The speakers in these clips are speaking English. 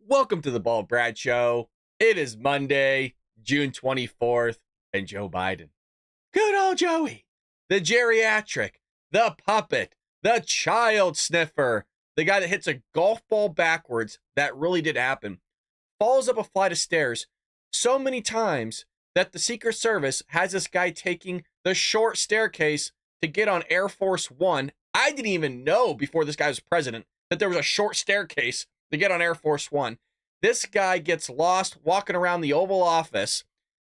Welcome to the Bald Brad Show. It is Monday, June 24th, and Joe Biden. Good old Joey. The geriatric, the puppet, the child sniffer, the guy that hits a golf ball backwards, that really did happen, falls up a flight of stairs so many times that the Secret Service has this guy taking the short staircase to get on Air Force One. I didn't even know before this guy was president that there was a short staircase to get on Air Force One. This guy gets lost walking around the Oval Office.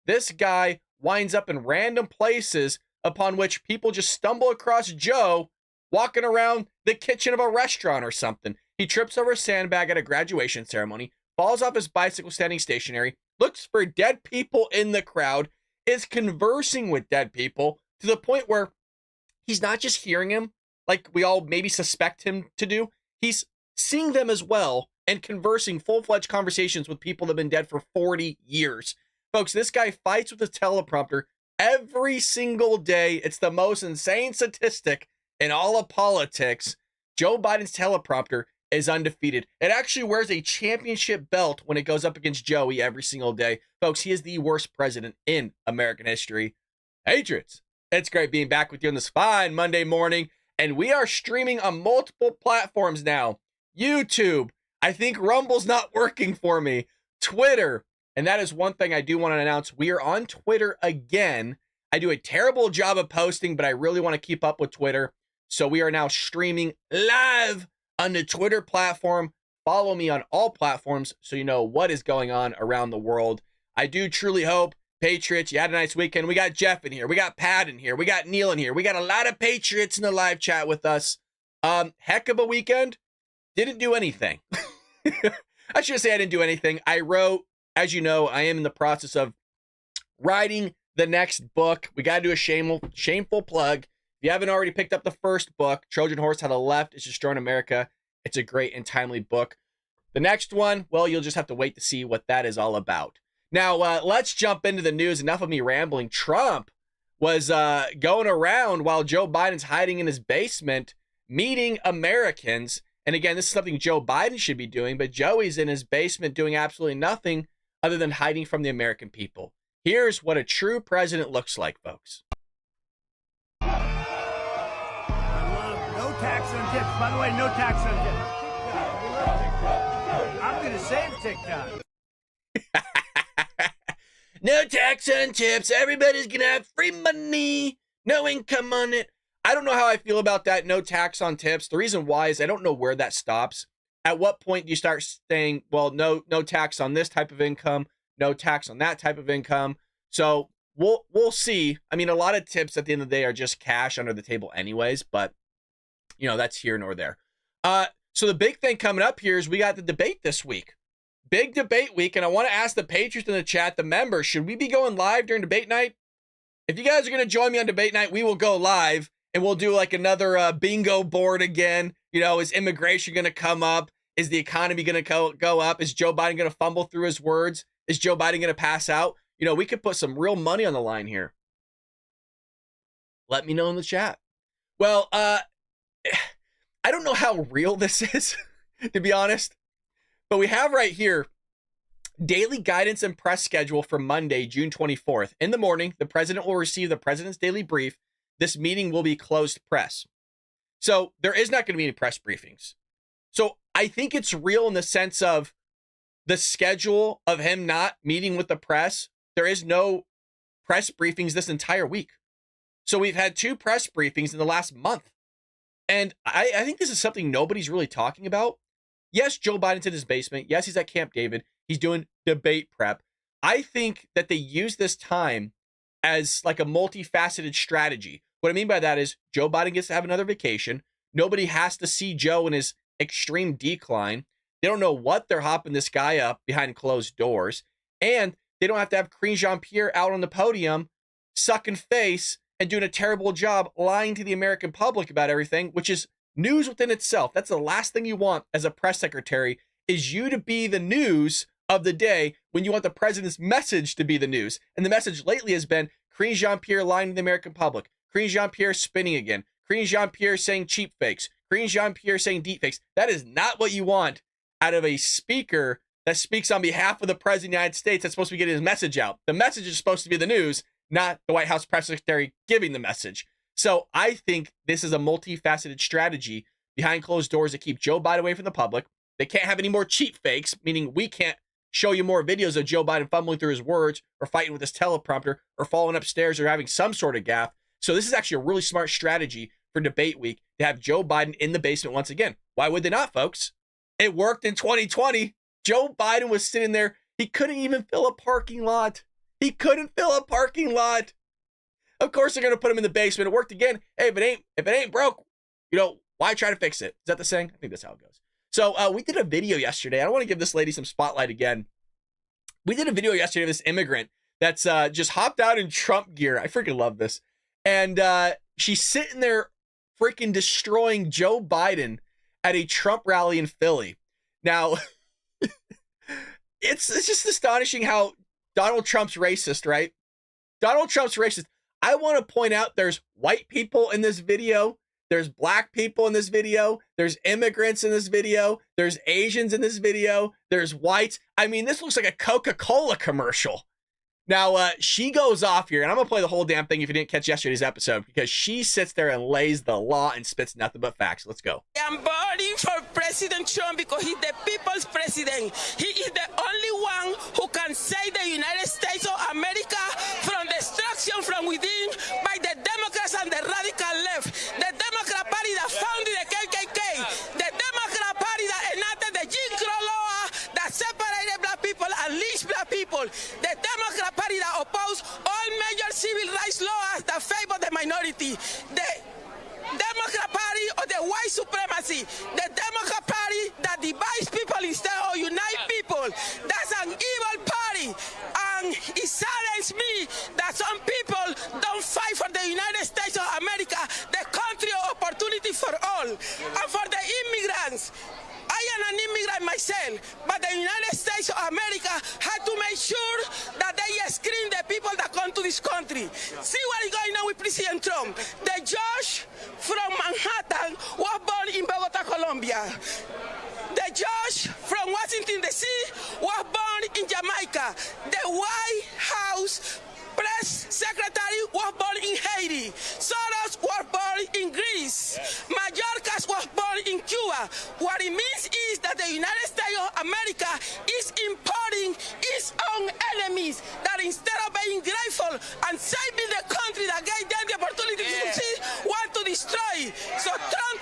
This guy winds up in random places upon which people just stumble across Joe walking around the kitchen of a restaurant or something. He trips over a sandbag at a graduation ceremony, falls off his bicycle standing stationary, looks for dead people in the crowd, is conversing with dead people to the point where he's not just hearing him like we all maybe suspect him to do. He's seeing them as well and conversing full-fledged conversations with people that have been dead for 40 years. Folks, this guy fights with a teleprompter every single day. It's the most insane statistic in all of politics. Joe Biden's teleprompter is undefeated. It actually wears a championship belt when it goes up against Joey every single day. Folks, he is the worst president in American history. Patriots, it's great being back with you on this fine Monday morning, and we are streaming on multiple platforms now. YouTube, I think Rumble's not working for me. Twitter, and that is one thing I do want to announce. We are on Twitter again. I do a terrible job of posting, but I really want to keep up with Twitter. So we are now streaming live on the Twitter platform. Follow me on all platforms so you know what is going on around the world. I do truly hope, Patriots, you had a nice weekend. We got Jeff in here. We got Pat in here. We got Neil in here. We got a lot of Patriots in the live chat with us. Heck of a weekend. Didn't do anything. I should say I didn't do anything. I wrote, as you know, I am in the process of writing the next book. We got to do a shameful plug. If you haven't already picked up the first book, Trojan Horse How the Left is Destroying America, it's a great and timely book. The next one, well, you'll just have to wait to see what that is all about. Now, let's jump into the news. Enough of me rambling. Trump was going around while Joe Biden's hiding in his basement, meeting Americans. And again, this is something Joe Biden should be doing, but Joey's in his basement doing absolutely nothing other than hiding from the American people. Here's what a true president looks like, folks. I love no tax on tips. By the way, no tax on tips. I'm going to save TikTok. No tax on tips. Everybody's going to have free money. No income on it. I don't know how I feel about that. No tax on tips. The reason why is I don't know where that stops. At what point do you start saying, well, no tax on this type of income, no tax on that type of income? So we'll see. I mean, a lot of tips at the end of the day are just cash under the table anyways, but you know, that's here nor there. So the big thing coming up here is we got the debate this week. Big debate week, and I want to ask the Patriots in the chat, the members, should we be going live during debate night? If you guys are going to join me on debate night, we will go live. And we'll do like another bingo board again. You know, is immigration going to come up? Is the economy going to go up? Is Joe Biden going to fumble through his words? Is Joe Biden going to pass out? You know, we could put some real money on the line here. Let me know in the chat. Well, I don't know how real this is, to be honest. But we have right here daily guidance and press schedule for Monday, June 24th. In the morning, the president will receive the president's daily brief. This meeting will be closed press. So there is not going to be any press briefings. So I think it's real in the sense of the schedule of him not meeting with the press. There is no press briefings this entire week. So we've had 2 press briefings in the last month. And I think this is something nobody's really talking about. Yes, Joe Biden's in his basement. Yes, he's at Camp David. He's doing debate prep. I think that they use this time as like a multifaceted strategy. What I mean by that is Joe Biden gets to have another vacation. Nobody has to see Joe in his extreme decline. They don't know what they're hopping this guy up behind closed doors. And they don't have to have Jean-Pierre out on the podium, sucking face and doing a terrible job lying to the American public about everything, which is news within itself. That's the last thing you want as a press secretary, is you to be the news of the day when you want the president's message to be the news. And the message lately has been Jean-Pierre lying to the American public. Jean-Pierre spinning again. Jean-Pierre saying cheap fakes. Jean-Pierre saying deep fakes. That is not what you want out of a speaker that speaks on behalf of the President of the United States that's supposed to be getting his message out. The message is supposed to be the news, not the White House press secretary giving the message. So I think this is a multifaceted strategy behind closed doors to keep Joe Biden away from the public. They can't have any more cheap fakes, meaning we can't show you more videos of Joe Biden fumbling through his words or fighting with his teleprompter or falling upstairs or having some sort of gaffe. So this is actually a really smart strategy for debate week to have Joe Biden in the basement once again. Why would they not, folks? It worked in 2020. Joe Biden was sitting there. He couldn't even fill a parking lot. He couldn't fill a parking lot. Of course, they're going to put him in the basement. It worked again. Hey, if it ain't broke, why try to fix it? Is that the saying? I think that's how it goes. So we did a video yesterday. I don't want to give this lady some spotlight again. We did a video yesterday of this immigrant that's just hopped out in Trump gear. I freaking love this. And she's sitting there freaking destroying Joe Biden at a Trump rally in Philly. Now, it's just astonishing how Donald Trump's racist, right? Donald Trump's racist. I want to point out there's white people in this video. There's black people in this video. There's immigrants in this video. There's Asians in this video. There's whites. I mean, this looks like a Coca-Cola commercial. Now, she goes off here, and I'm going to play the whole damn thing if you didn't catch yesterday's episode, because she sits there and lays the law and spits nothing but facts. Let's go. I'm voting for President Trump because he's the people's president. He is the only one who can save the United States of America from destruction from within by the Democrats and the radical left. The Democrat Party that founded the KKK. The Democrat Party that enacted the Jim Crow law that separated black people and lynched black people. The Democrat Party that opposed all major civil rights laws that favor the minority. The Democrat Party of the white supremacy. The Democrat Party that divides people instead of unite people. That's an evil party. And it saddens me that some people don't fight for the United States of America, the country of opportunity for all. And for the immigrants, I am an immigrant myself, but the United States of America had to make sure that they screen the people that come to this country. See what is going on with President Trump. The judge from Manhattan was born in Bogota, Colombia. The judge from Washington, D.C. was born in Jamaica. The White House press secretary was born in Haiti. Soros was born in Greece. Mayorkas was born in Cuba. What it means is that the United States of America is importing its own enemies, that instead of being grateful and saving the country that gave them the opportunity to succeed, want to destroy. So Trump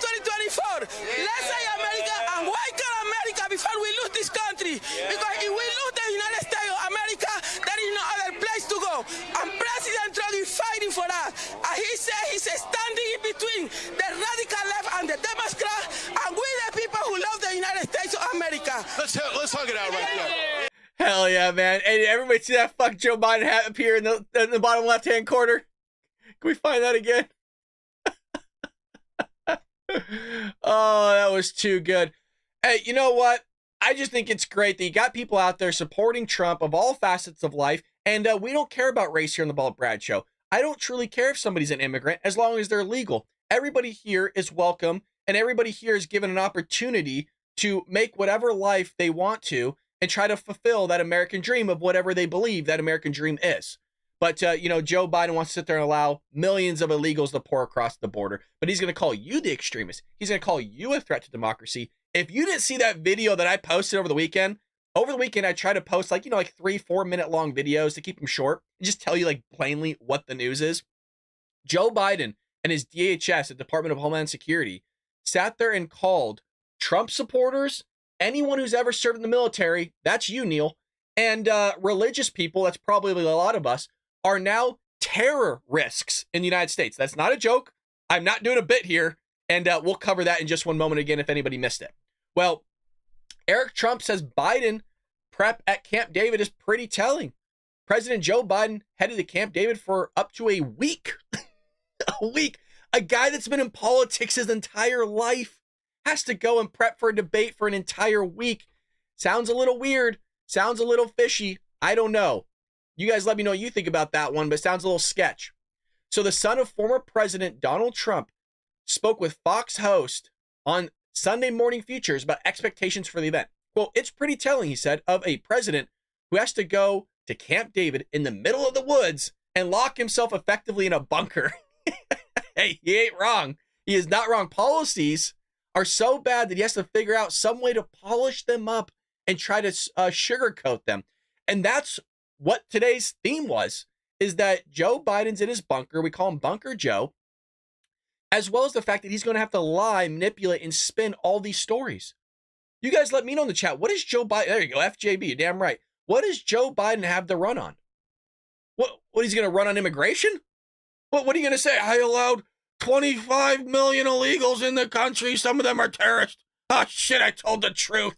2024, let's say America and awaken America before we lose this country. Because if we lose the United States of America, there is no other place to go. And President Trump is fighting for that. And he said he's standing in between the radical left and the Democrat, and we the people who love the United States of America. Let's hug it out right there. Hell yeah, man. Hey, did everybody see that fuck Joe Biden hat up here in the bottom left-hand corner? Can we find that again? Oh, that was too good. Hey, you know what? I just think it's great that you got people out there supporting Trump of all facets of life. And we don't care about race here on the Bald Brad Show. I don't truly care if somebody's an immigrant as long as they're legal. Everybody here is welcome, and everybody here is given an opportunity to make whatever life they want to and try to fulfill that American dream of whatever they believe that American dream is. But, Joe Biden wants to sit there and allow millions of illegals to pour across the border. But he's going to call you the extremist. He's going to call you a threat to democracy. If you didn't see that video that I posted over the weekend, I try to post 3-4 minute long videos to keep them short and just tell you plainly what the news is. Joe Biden and his DHS, the Department of Homeland Security, sat there and called Trump supporters, anyone who's ever served in the military, that's you, Neil, and religious people, that's probably a lot of us, are now terror risks in the United States. That's not a joke. I'm not doing a bit here, and we'll cover that in just one moment again if anybody missed it. Well, Eric Trump says Biden prep at Camp David is pretty telling. President Joe Biden headed to Camp David for up to a week. A week. A guy that's been in politics his entire life has to go and prep for a debate for an entire week. Sounds a little weird. Sounds a little fishy. I don't know. You guys let me know what you think about that one, but it sounds a little sketch. So the son of former President Donald Trump spoke with Fox host on Sunday Morning Futures about expectations for the event. Well, it's pretty telling, he said, of a president who has to go to Camp David in the middle of the woods and lock himself effectively in a bunker. Hey, he ain't wrong. He is not wrong. Policies are so bad that he has to figure out some way to polish them up and try to sugarcoat them. And that's what today's theme was, is that Joe Biden's in his bunker. We call him Bunker Joe, as well as the fact that he's going to have to lie, manipulate, and spin all these stories. You guys let me know in the chat. What is Joe Biden? There you go, FJB, you're damn right. What does Joe Biden have to run on? What he's going to run on immigration? What are you going to say? I allowed 25 million illegals in the country. Some of them are terrorists. Oh, shit, I told the truth.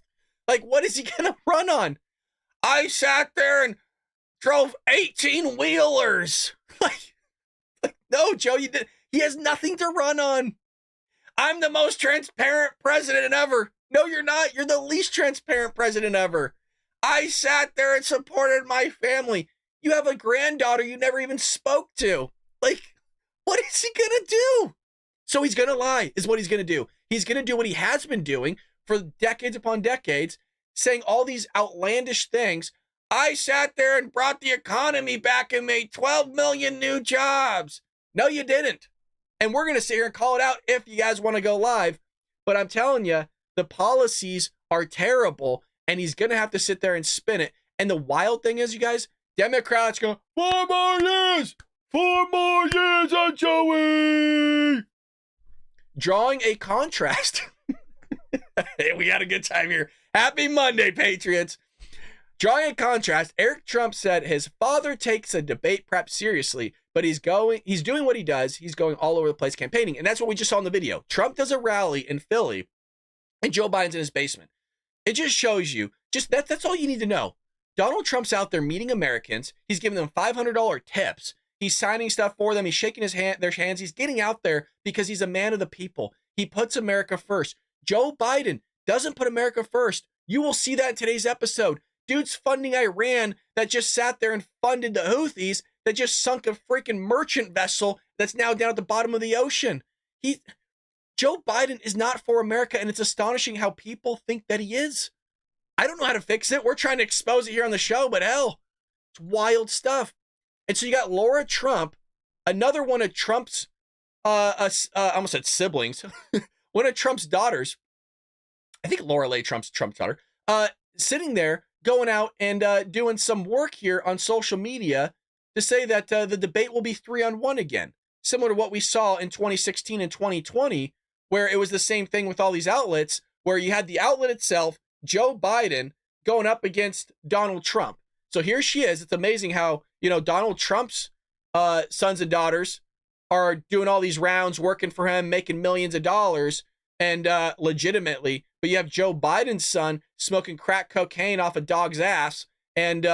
Like, what is he going to run on? I sat there and drove 18 wheelers. Like, no, Joe, you did. He has nothing to run on. I'm the most transparent president ever. No, you're not. You're the least transparent president ever. I sat there and supported my family. You have a granddaughter you never even spoke to. Like, what is he going to do? So he's going to lie, is what he's going to do. He's going to do what he has been doing for decades upon decades, saying all these outlandish things. I sat there and brought the economy back and made 12 million new jobs. No, you didn't. And we're going to sit here and call it out if you guys want to go live. But I'm telling you, the policies are terrible, and he's going to have to sit there and spin it. And the wild thing is, you guys, Democrats go, 4 more years! 4 more years on Joey! Drawing a contrast. Hey, we had a good time here. Happy Monday, Patriots. Drawing a contrast, Eric Trump said his father takes a debate prep seriously, but he's doing what he does. He's going all over the place campaigning. And that's what we just saw in the video. Trump does a rally in Philly, and Joe Biden's in his basement. It just shows you, that's all you need to know. Donald Trump's out there meeting Americans. He's giving them $500 tips. He's signing stuff for them. He's shaking their hands. He's getting out there because he's a man of the people. He puts America first. Joe Biden doesn't put America first. You will see that in today's episode. Dude's funding Iran that just sat there and funded the Houthis that just sunk a freaking merchant vessel that's now down at the bottom of the ocean. Joe Biden is not for America, and it's astonishing how people think that he is. I don't know how to fix it. We're trying to expose it here on the show, but hell, it's wild stuff. And so you got Laura Trump, another one of Trump's, I almost said siblings, one of Trump's daughters. I think Laura Lay Trump's daughter, sitting there, going out and doing some work here on social media to say that the debate will be 3-on-1 again, similar to what we saw in 2016 and 2020, where it was the same thing with all these outlets, where you had the outlet itself, Joe Biden, going up against Donald Trump. So here she is. It's amazing how, Donald Trump's sons and daughters are doing all these rounds, working for him, making millions of dollars, and legitimately. But you have Joe Biden's son smoking crack cocaine off a dog's ass and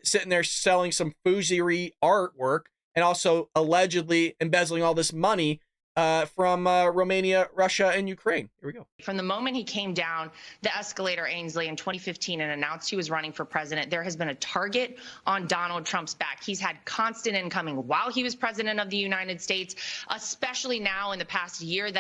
sitting there selling some Fusery artwork and also allegedly embezzling all this money from Romania, Russia, and Ukraine. Here we go. From the moment he came down the escalator, Ainsley, in 2015 and announced he was running for president, there has been a target on Donald Trump's back. He's had constant incoming while he was president of the United States, especially now in the past year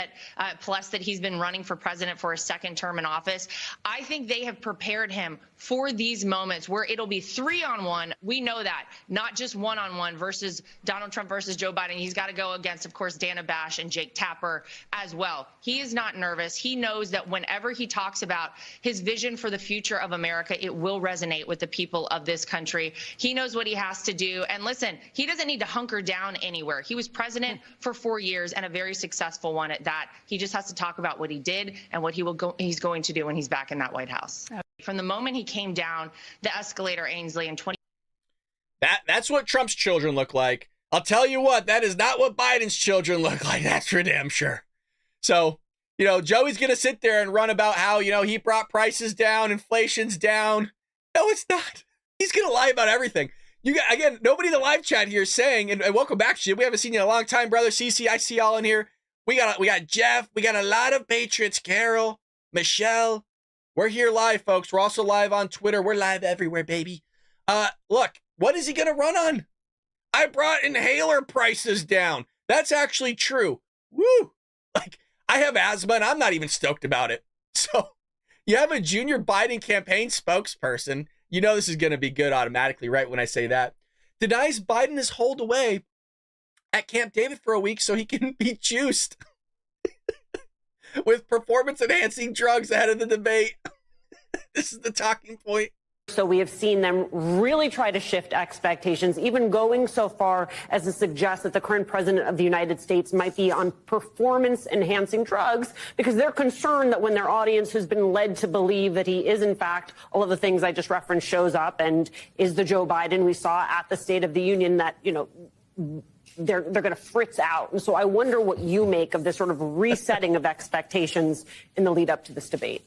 plus that he's been running for president for a second term in office. I think they have prepared him for these moments where it'll be 3-on-1. We know that, not just 1-on-1 versus Donald Trump versus Joe Biden. He's got to go against, of course, Dana Bash and Jake Tapper as well. He is not nervous. He knows that whenever he talks about his vision for the future of America, it will resonate with the people of this country. He knows what he has to do. And listen, he doesn't need to hunker down anywhere. He was president for 4 years and a very successful one at that. He just has to talk about what he did and what he's going to do when he's back in that White House. From the moment he came down the escalator, Ainsley, in 20. That's what Trump's children look like. I'll tell you what, that is not what Biden's children look like. That's for damn sure. So, Joey's going to sit there and run about how, he brought prices down, inflation's down. No, it's not. He's going to lie about everything. Again, nobody in the live chat here is saying, and welcome back to you. We haven't seen you in a long time, brother. CC, I see y'all in here. We got Jeff. We got a lot of Patriots. Carol, Michelle. We're here live, folks. We're also live on Twitter. We're live everywhere, baby. Look, what is he going to run on? I brought inhaler prices down. That's actually true. Woo! Like, I have asthma and I'm not even stoked about it. So You have a junior Biden campaign spokesperson. You know this is going to be good automatically, right, when I say that. Denies Biden is holed away at Camp David for a week so he can be juiced with performance-enhancing drugs ahead of the debate. This is the talking point. So we have seen them really try to shift expectations, even going so far as to suggest that the current president of the United States might be on performance-enhancing drugs because they're concerned that when their audience has been led to believe that he is, in fact, all of the things I just referenced shows up and is the Joe Biden we saw at the State of the Union, that, you know, they're going to fritz out. And so I wonder what you make of this sort of resetting of expectations in the lead up to this debate.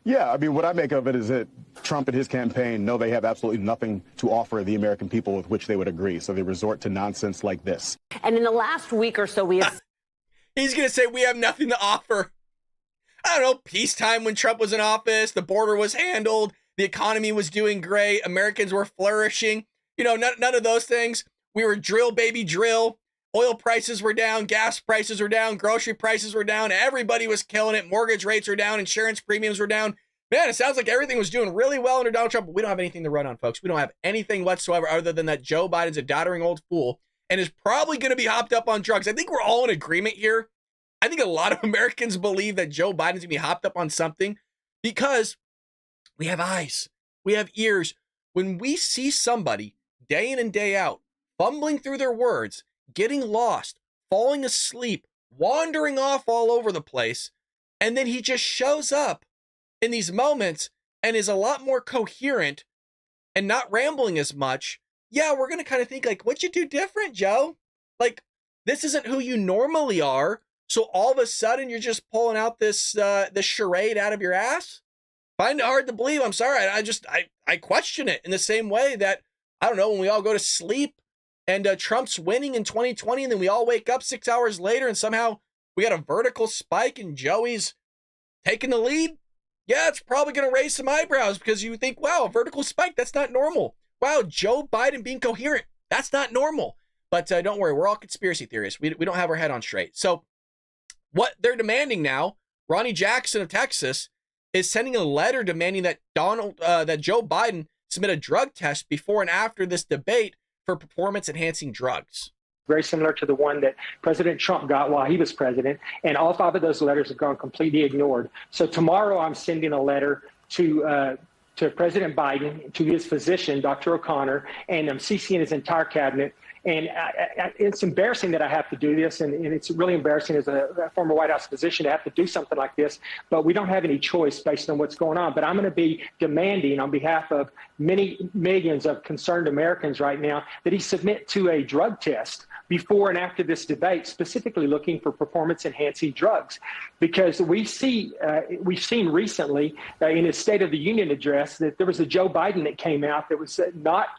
Yeah, I mean, what I make of it is that Trump and his campaign know they have absolutely nothing to offer the American people with which they would agree. So they resort to nonsense like this. And in the last week or so, we have... He's going to say we have nothing to offer. I don't know, peacetime when Trump was in office, the border was handled, the economy was doing great, Americans were flourishing. You know, none of those things. We were drill, baby, drill. Oil prices were down, gas prices were down, grocery prices were down, everybody was killing it, mortgage rates were down, insurance premiums were down. Man, it sounds like everything was doing really well under Donald Trump, but we don't have anything to run on, folks. We don't have anything whatsoever other than that Joe Biden's a doddering old fool and is probably going to be hopped up on drugs. I think we're all in agreement here. I think a lot of Americans believe that Joe Biden's going to be hopped up on something because we have eyes, we have ears. When we see somebody day in and day out fumbling through their words, getting lost, falling asleep, wandering off all over the place, and then he just shows up in these moments and is a lot more coherent and not rambling as much, yeah, we're going to kind of think like, what'd you do different, Joe? Like, this isn't who you normally are, so all of a sudden you're just pulling out this charade out of your ass? Find it hard to believe. I'm sorry. I question it in the same way that, I don't know, when we all go to sleep, and Trump's winning in 2020, and then we all wake up 6 hours later, and somehow we got a vertical spike, and Joey's taking the lead. Yeah, it's probably going to raise some eyebrows because you think, wow, a vertical spike, that's not normal. Wow, Joe Biden being coherent, that's not normal. But don't worry, we're all conspiracy theorists. We don't have our head on straight. So what they're demanding now, Ronnie Jackson of Texas is sending a letter demanding that Joe Biden submit a drug test before and after this debate for performance-enhancing drugs. Very similar to the one that President Trump got while he was president. And all 5 of those letters have gone completely ignored. So tomorrow I'm sending a letter to President Biden, to his physician, Dr. O'Connor, and I'm CCing his entire cabinet. And it's embarrassing that I have to do this, and it's really embarrassing as a former White House physician to have to do something like this, but we don't have any choice based on what's going on. But I'm going to be demanding on behalf of many millions of concerned Americans right now that he submit to a drug test before and after this debate, specifically looking for performance-enhancing drugs, because we've seen recently in his State of the Union address that there was a Joe Biden that came out that was not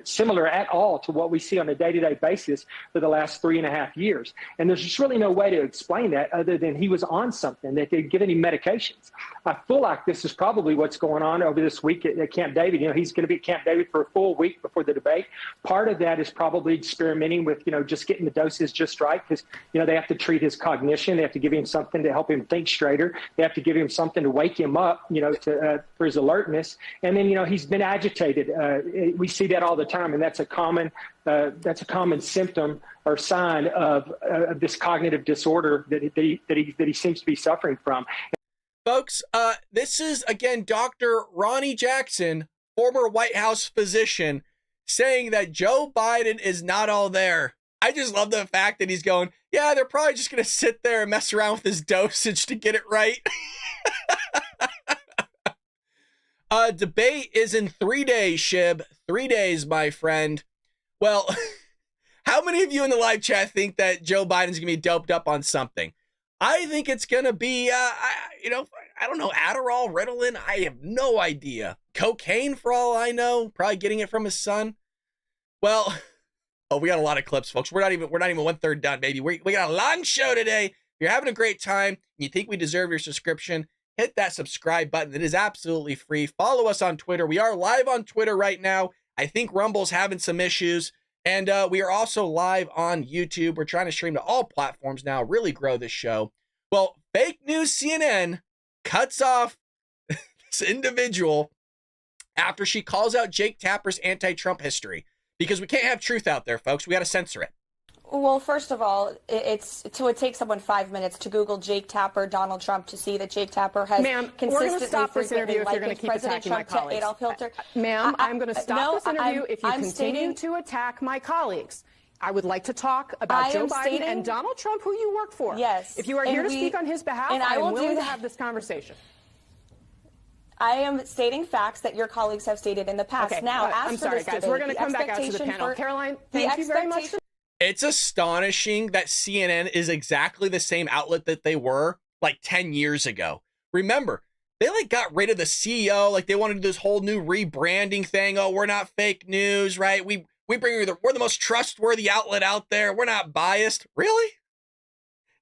similar at all to what we see on a day-to-day basis for the last 3.5 years. And there's just really no way to explain that other than he was on something, that they'd given him medications. I feel like this is probably what's going on over this week at Camp David. You know, he's going to be at Camp David for a full week before the debate. Part of that is probably experimenting with, just getting the doses just right, because, they have to treat his cognition. They have to give him something to help him think straighter. They have to give him something to wake him up, for his alertness. And then, he's been agitated. We see that all the time, and that's a common symptom or sign of this cognitive disorder that he seems to be suffering from. Folks, this is again Dr. Ronnie Jackson, former White House physician, saying that Joe Biden is not all there. I just love the fact that he's going, yeah, they're probably just going to sit there and mess around with his dosage to get it right. Debate is in 3 days, Shib. 3 days, my friend. Well, how many of you in the live chat think that Joe Biden's going to be doped up on something? I think it's going to be, I don't know, Adderall, Ritalin. I have no idea. Cocaine, for all I know. Probably getting it from his son. Well, we got a lot of clips, folks. We're not even 1/3 done, baby. We got a long show today. If you're having a great time, and you think we deserve your subscription, hit that subscribe button. It is absolutely free. Follow us on Twitter. We are live on Twitter right now. I think Rumble's having some issues. And we are also live on YouTube. We're trying to stream to all platforms now, really grow this show. Well, fake news CNN cuts off this individual after she calls out Jake Tapper's anti-Trump history, because we can't have truth out there, folks. We got to censor it. Well, first of all, it takes someone 5 minutes to Google Jake Tapper, Donald Trump, to see that Jake Tapper has consistently stop this interview if you're going to keep President attacking my Trump colleagues. to Adolf Hitler. Ma'am, I'm going to stop this interview if you I'm continue to attack my colleagues. I would like to talk about Joe Biden and Donald Trump, who you work for. Yes. If you are here to speak on his behalf, I am willing to have this conversation. I am stating facts that your colleagues have stated in the past. Okay. Now, I'm sorry, guys. We're going to come back out to the panel. Caroline, thank you very much. It's astonishing that CNN is exactly the same outlet that they were like 10 years ago. Remember, they like got rid of the CEO. Like they wanted to do this whole new rebranding thing. Oh, we're not fake news, right? We're the most trustworthy outlet out there. We're not biased. Really?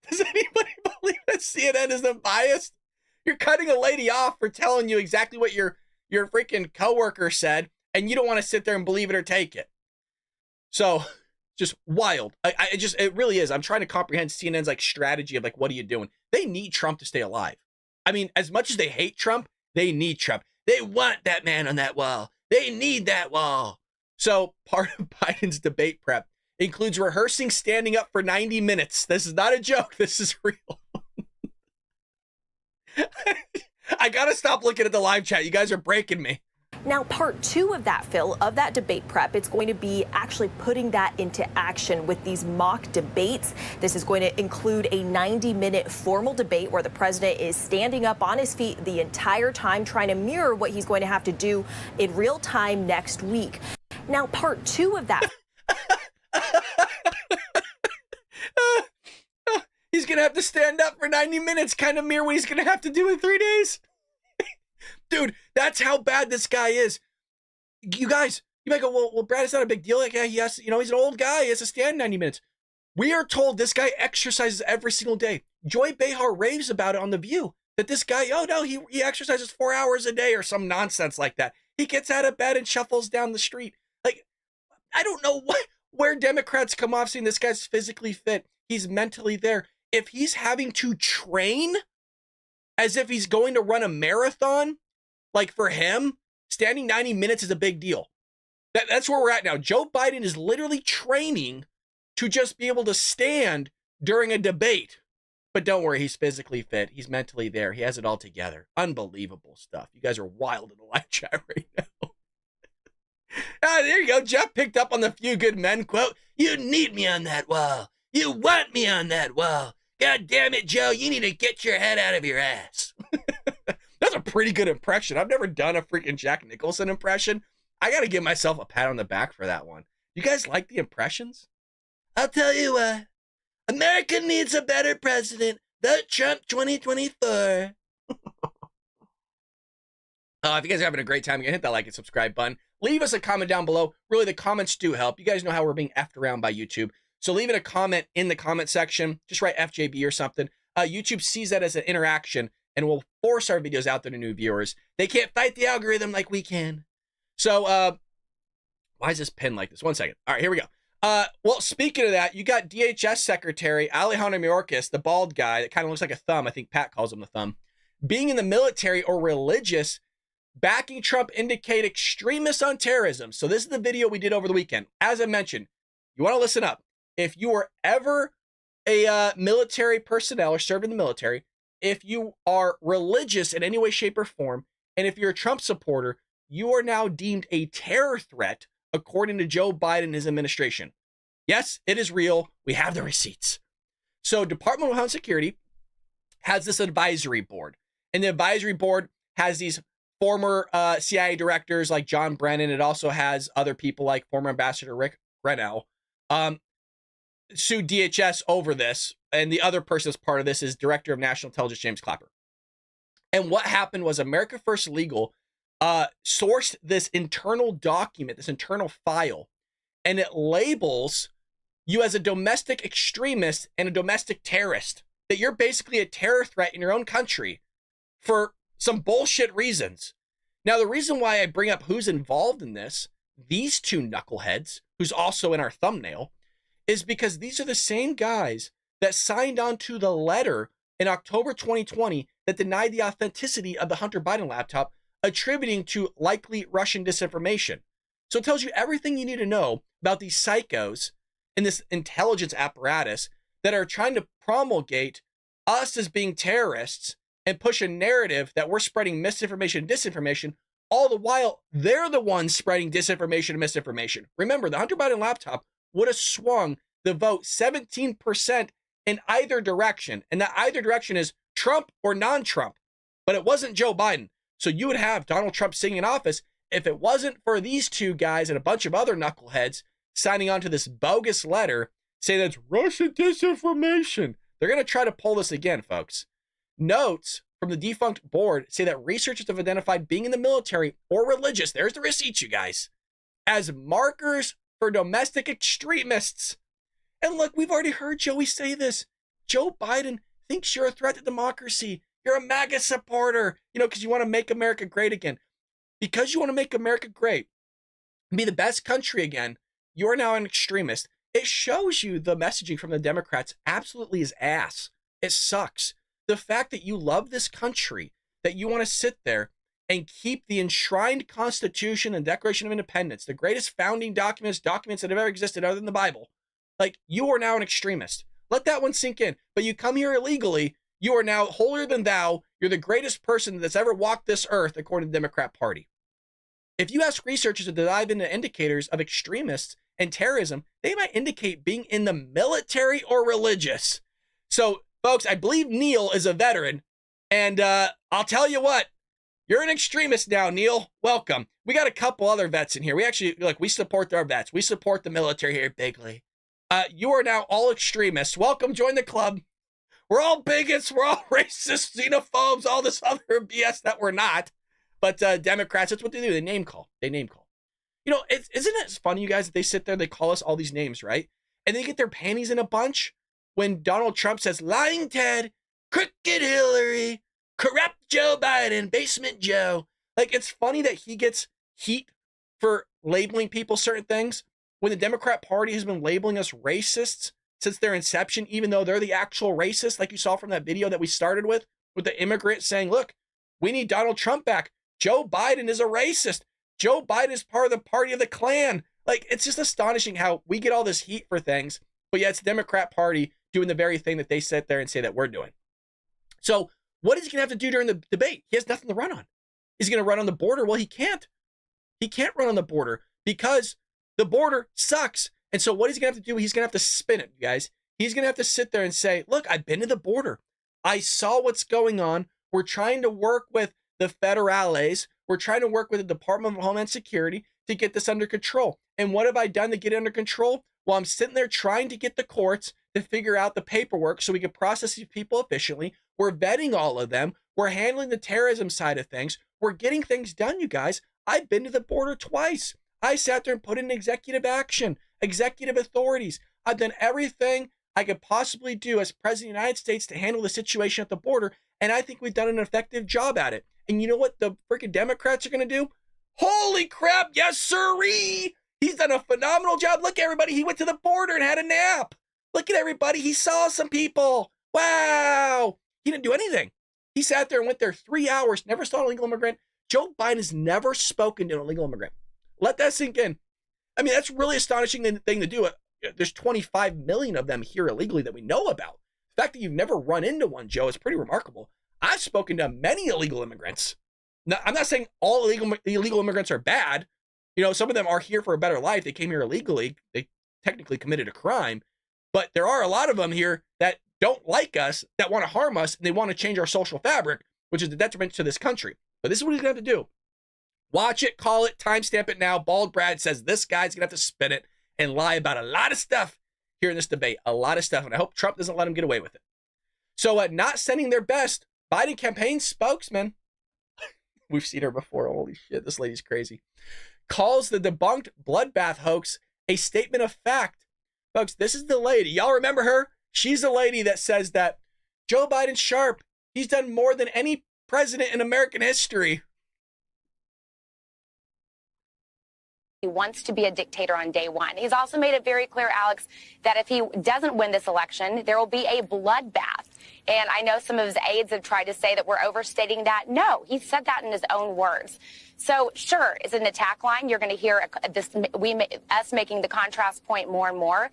Does anybody believe that CNN isn't biased? You're cutting a lady off for telling you exactly what your freaking coworker said, and you don't want to sit there and believe it or take it. So just wild. It really is. I'm trying to comprehend CNN's like strategy of like, what are you doing? They need Trump to stay alive. I mean, as much as they hate Trump, they need Trump. They want that man on that wall. They need that wall. So part of Biden's debate prep includes rehearsing standing up for 90 minutes. This is not a joke. This is real. I got to stop looking at the live chat. You guys are breaking me. Now, part two of that, Phil, of that debate prep, it's going to be actually putting that into action with these mock debates. This is going to include a 90-minute formal debate where the president is standing up on his feet the entire time, trying to mirror what he's going to have to do in real time next week. Now, part two of that. He's going to have to stand up for 90 minutes, kind of mirror what he's going to have to do in 3 days. Dude, that's how bad this guy is. You guys, you might go, well, Brad, it's not a big deal. Like, yeah, he's an old guy. He has to stand 90 minutes. We are told this guy exercises every single day. Joy Behar raves about it on The View, that this guy, he exercises 4 hours a day or some nonsense like that. He gets out of bed and shuffles down the street. Like, I don't know where Democrats come off saying this guy's physically fit. He's mentally there. If he's having to train as if he's going to run a marathon, like for him, standing 90 minutes is a big deal. That's where we're at now. Joe Biden is literally training to just be able to stand during a debate. But don't worry, he's physically fit. He's mentally there. He has it all together. Unbelievable stuff. You guys are wild in the live chat right now. There you go. Jeff picked up on the Few Good Men quote. You need me on that wall. You want me on that wall. God damn it, Joe. You need to get your head out of your ass. That's a pretty good impression. I've never done a freaking Jack Nicholson impression. I got to give myself a pat on the back for that one. You guys like the impressions? I'll tell you what. America needs a better president. The Trump 2024. If you guys are having a great time, you can hit that like and subscribe button. Leave us a comment down below. Really, the comments do help. You guys know how we're being effed around by YouTube. So leave it a comment in the comment section. Just write FJB or something. YouTube sees that as an interaction and will force our videos out there to new viewers. They can't fight the algorithm like we can. So why is this pin like this? 1 second. All right, here we go. Well, speaking of that, you got DHS Secretary Alejandro Mayorkas, the bald guy that kind of looks like a thumb. I think Pat calls him the thumb. Being in the military or religious, backing Trump indicate extremists on terrorism. So this is the video we did over the weekend. As I mentioned, you want to listen up. If you were ever a military personnel or served in the military, if you are religious in any way, shape, or form, and if you're a Trump supporter, you are now deemed a terror threat, according to Joe Biden and his administration. Yes, it is real. We have the receipts. So Department of Homeland Security has this advisory board, and the advisory board has these former CIA directors like John Brennan. It also has other people like former Ambassador Rick Grenell. Sued DHS over this, and the other person that's part of this is Director of National Intelligence James Clapper. And what happened was America First Legal sourced this internal document, this internal file, and it labels you as a domestic extremist and a domestic terrorist, that you're basically a terror threat in your own country for some bullshit reasons. Now, the reason why I bring up who's involved in this, these two knuckleheads, who's also in our thumbnail, is because these are the same guys that signed on to the letter in October 2020 that denied the authenticity of the Hunter Biden laptop, attributing to likely Russian disinformation. So it tells you everything you need to know about these psychos in this intelligence apparatus that are trying to promulgate us as being terrorists and push a narrative that we're spreading misinformation and disinformation, all the while they're the ones spreading disinformation and misinformation. Remember, the Hunter Biden laptop would have swung the vote 17% in either direction. And that either direction is Trump or non-Trump. But it wasn't Joe Biden. So you would have Donald Trump sitting in office if it wasn't for these two guys and a bunch of other knuckleheads signing on to this bogus letter saying that's Russian disinformation. They're going to try to pull this again, folks. Notes from the defunct board say that researchers have identified being in the military or religious, there's the receipts, you guys, as markers for domestic extremists. And look, we've already heard Joey say this. Joe Biden thinks you're a threat to democracy. You're a MAGA supporter, because you want to make America great again. Because you want to make America great, be the best country again, you're now an extremist. It shows you the messaging from the Democrats absolutely is ass. It sucks. The fact that you love this country, that you want to sit there and keep the enshrined Constitution and Declaration of Independence, the greatest founding documents that have ever existed other than the Bible, like, you are now an extremist. Let that one sink in. But you come here illegally, you are now holier than thou. You're the greatest person that's ever walked this earth, according to the Democrat Party. If you ask researchers to dive into indicators of extremists and terrorism, they might indicate being in the military or religious. So, folks, I believe Neil is a veteran. And I'll tell you what, you're an extremist now, Neil. Welcome. We got a couple other vets in here. We actually, we support our vets. We support the military here bigly. You are now all extremists. Welcome, join the club. We're all bigots. We're all racists, xenophobes, all this other BS that we're not. But Democrats, that's what they do. They name call. Isn't it funny, you guys, that they sit there, they call us all these names, right? And they get their panties in a bunch when Donald Trump says, lying Ted, crooked Hillary, corrupt Joe Biden, basement Joe. Like, it's funny that he gets heat for labeling people certain things when the Democrat Party has been labeling us racists since their inception, even though they're the actual racists, like you saw from that video that we started with the immigrant saying, look, we need Donald Trump back. Joe Biden is a racist. Joe Biden is part of the party of the Klan. Like, it's just astonishing how we get all this heat for things, but yet it's the Democrat Party doing the very thing that they sit there and say that we're doing. So what is he going to have to do during the debate? He has nothing to run on. Is he going to run on the border? Well, he can't. He can't run on the border because the border sucks. And so what he's going to have to do, he's going to have to spin it, you guys. He's going to have to sit there and say, look, I've been to the border. I saw what's going on. We're trying to work with the federales. We're trying to work with the Department of Homeland Security to get this under control. And what have I done to get it under control? Well, I'm sitting there trying to get the courts to figure out the paperwork so we can process these people efficiently. We're vetting all of them. We're handling the terrorism side of things. We're getting things done, you guys. I've been to the border twice. I sat there and put in executive action, executive authorities. I've done everything I could possibly do as president of the United States to handle the situation at the border. And I think we've done an effective job at it. And you know what the freaking Democrats are going to do? Holy crap, yes, sirree. He's done a phenomenal job. Look, everybody, he went to the border and had a nap. Look at everybody. He saw some people. Wow. He didn't do anything. He sat there and went there 3 hours, never saw an illegal immigrant. Joe Biden has never spoken to an illegal immigrant. Let that sink in. I mean, that's really astonishing thing to do. There's 25 million of them here illegally that we know about. The fact that you've never run into one, Joe, is pretty remarkable. I've spoken to many illegal immigrants. Now, I'm not saying all illegal immigrants are bad. Some of them are here for a better life. They came here illegally. They technically committed a crime. But there are a lot of them here that don't like us, that want to harm us, and they want to change our social fabric, which is the detriment to this country. But this is what he's going to have to do. Watch it, call it, timestamp it now. Bald Brad says this guy's going to have to spin it and lie about a lot of stuff here in this debate. A lot of stuff. And I hope Trump doesn't let him get away with it. So not sending their best, Biden campaign spokesman, we've seen her before. Holy shit, this lady's crazy. Calls the debunked bloodbath hoax a statement of fact. Folks, this is the lady. Y'all remember her? She's the lady that says that Joe Biden's sharp. He's done more than any president in American history. He wants to be a dictator on day one. He's also made it very clear, Alex, that if he doesn't win this election, there will be a bloodbath. And I know some of his aides have tried to say that we're overstating that. No, he said that in his own words. So sure, it's an attack line. You're going to hear us making the contrast point more and more.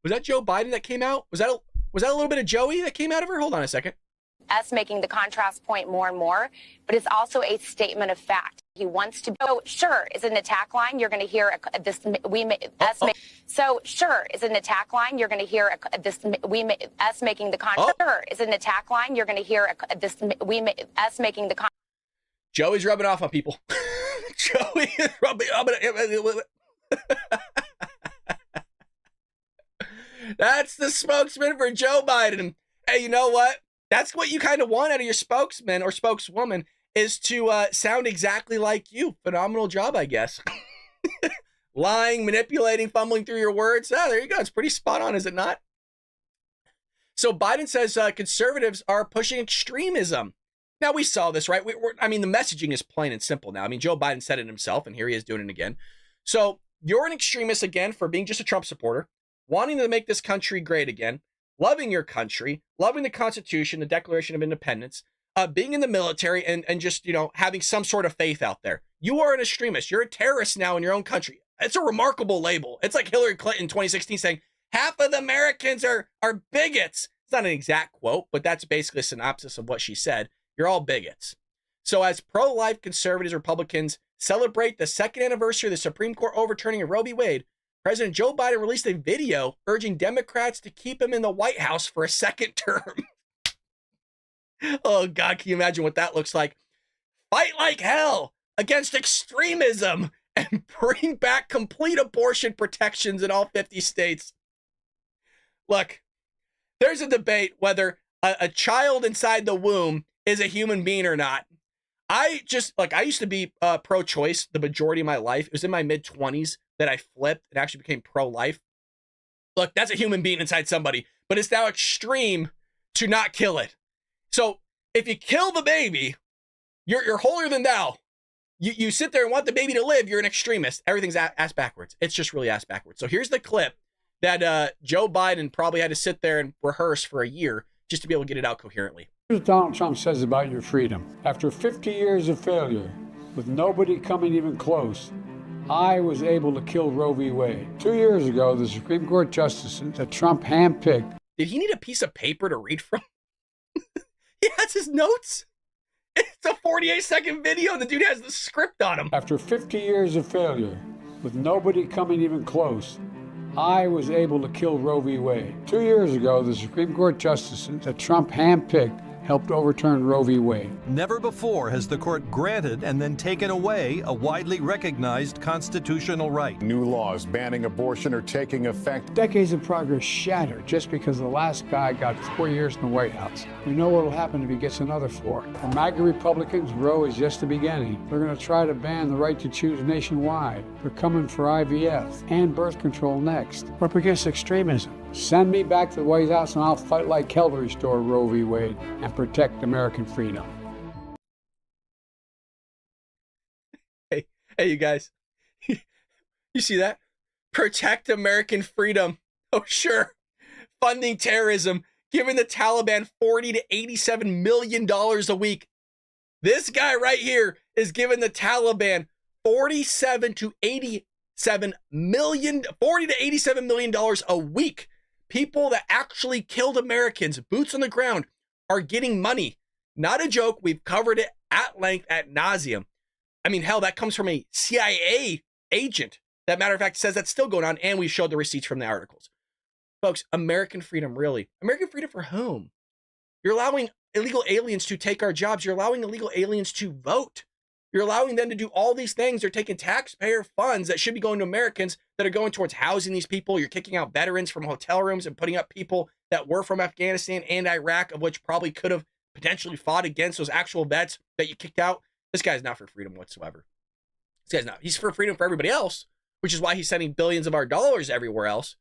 Was that Joe Biden that came out? Was that a little bit of Joey that came out of her? Hold on a second. Us making the contrast point more and more, but it's also a statement of fact. He wants to. So sure, it's an attack line. You're going to hear So sure, it's an attack line. You're going to hear us making the contrast. Sure, it's an attack line. You're going to hear us making the. Joey's rubbing off on people. Joey is rubbing. That's the spokesman for Joe Biden. Hey, you know what? That's what you kind of want out of your spokesman or spokeswoman, is to sound exactly like you. Phenomenal job, I guess. Lying, manipulating, fumbling through your words. Oh, there you go. It's pretty spot on, is it not? So Biden says conservatives are pushing extremism. Now, we saw this, right? I mean, the messaging is plain and simple now. I mean, Joe Biden said it himself, and here he is doing it again. So you're an extremist again for being just a Trump supporter, wanting to make this country great again, loving your country, loving the Constitution, the Declaration of Independence, being in the military, and just, you know, having some sort of faith out there. You are an extremist. You're a terrorist now in your own country. It's a remarkable label. It's like Hillary Clinton in 2016 saying, half of the Americans are bigots. It's not an exact quote, but that's basically a synopsis of what she said. You're all bigots. So as pro-life conservatives, Republicans celebrate the second anniversary of the Supreme Court overturning of Roe v. Wade, President Joe Biden released a video urging Democrats to keep him in the White House for a second term. Oh, God, can you imagine what that looks like? Fight like hell against extremism and bring back complete abortion protections in all 50 states. Look, there's a debate whether a child inside the womb is a human being or not. I used to be pro-choice the majority of my life. It was in my mid-20s that I flipped and actually became pro-life. Look, that's a human being inside somebody, but it's now extreme to not kill it. So if you kill the baby, you're holier than thou. You sit there and want the baby to live, you're an extremist. Everything's ass backwards. It's just really ass backwards. So here's the clip that Joe Biden probably had to sit there and rehearse for a year just to be able to get it out coherently. Here's what Donald Trump says about your freedom. After 50 years of failure, with nobody coming even close, I was able to kill Roe v. Wade. 2 years ago, the Supreme Court justices that Trump handpicked. Did he need a piece of paper to read from? He has his notes. It's a 48-second video, and the dude has the script on him. After 50 years of failure, with nobody coming even close, I was able to kill Roe v. Wade. 2 years ago, the Supreme Court justices that Trump handpicked helped overturn Roe v. Wade. Never before has the court granted and then taken away a widely recognized constitutional right. New laws banning abortion are taking effect. Decades of progress shattered just because the last guy got 4 years in the White House. We know what will happen if he gets another 4. For MAGA Republicans, Roe is just the beginning. They're going to try to ban the right to choose nationwide. They're coming for IVF and birth control next. We're up against extremism. Send me back to the White House and I'll fight like hell to restore Roe v. Wade and protect American freedom. Hey, you guys. You see that? Protect American freedom. Oh, sure. Funding terrorism, giving the Taliban $40 to $87 million a week. This guy right here is giving the Taliban $40 to $87 million a week. People that actually killed Americans, boots on the ground, are getting money. Not a joke. We've covered it at length, at nauseum. I mean, hell, that comes from a CIA agent. That, matter of fact, says that's still going on, and we showed the receipts from the articles. Folks, American freedom, really. American freedom for whom? You're allowing illegal aliens to take our jobs. You're allowing illegal aliens to vote. You're allowing them to do all these things. They're taking taxpayer funds that should be going to Americans that are going towards housing these people. You're kicking out veterans from hotel rooms and putting up people that were from Afghanistan and Iraq, of which probably could have potentially fought against those actual vets that you kicked out. This guy's not for freedom whatsoever. This guy's not. He's for freedom for everybody else, which is why he's sending billions of our dollars everywhere else.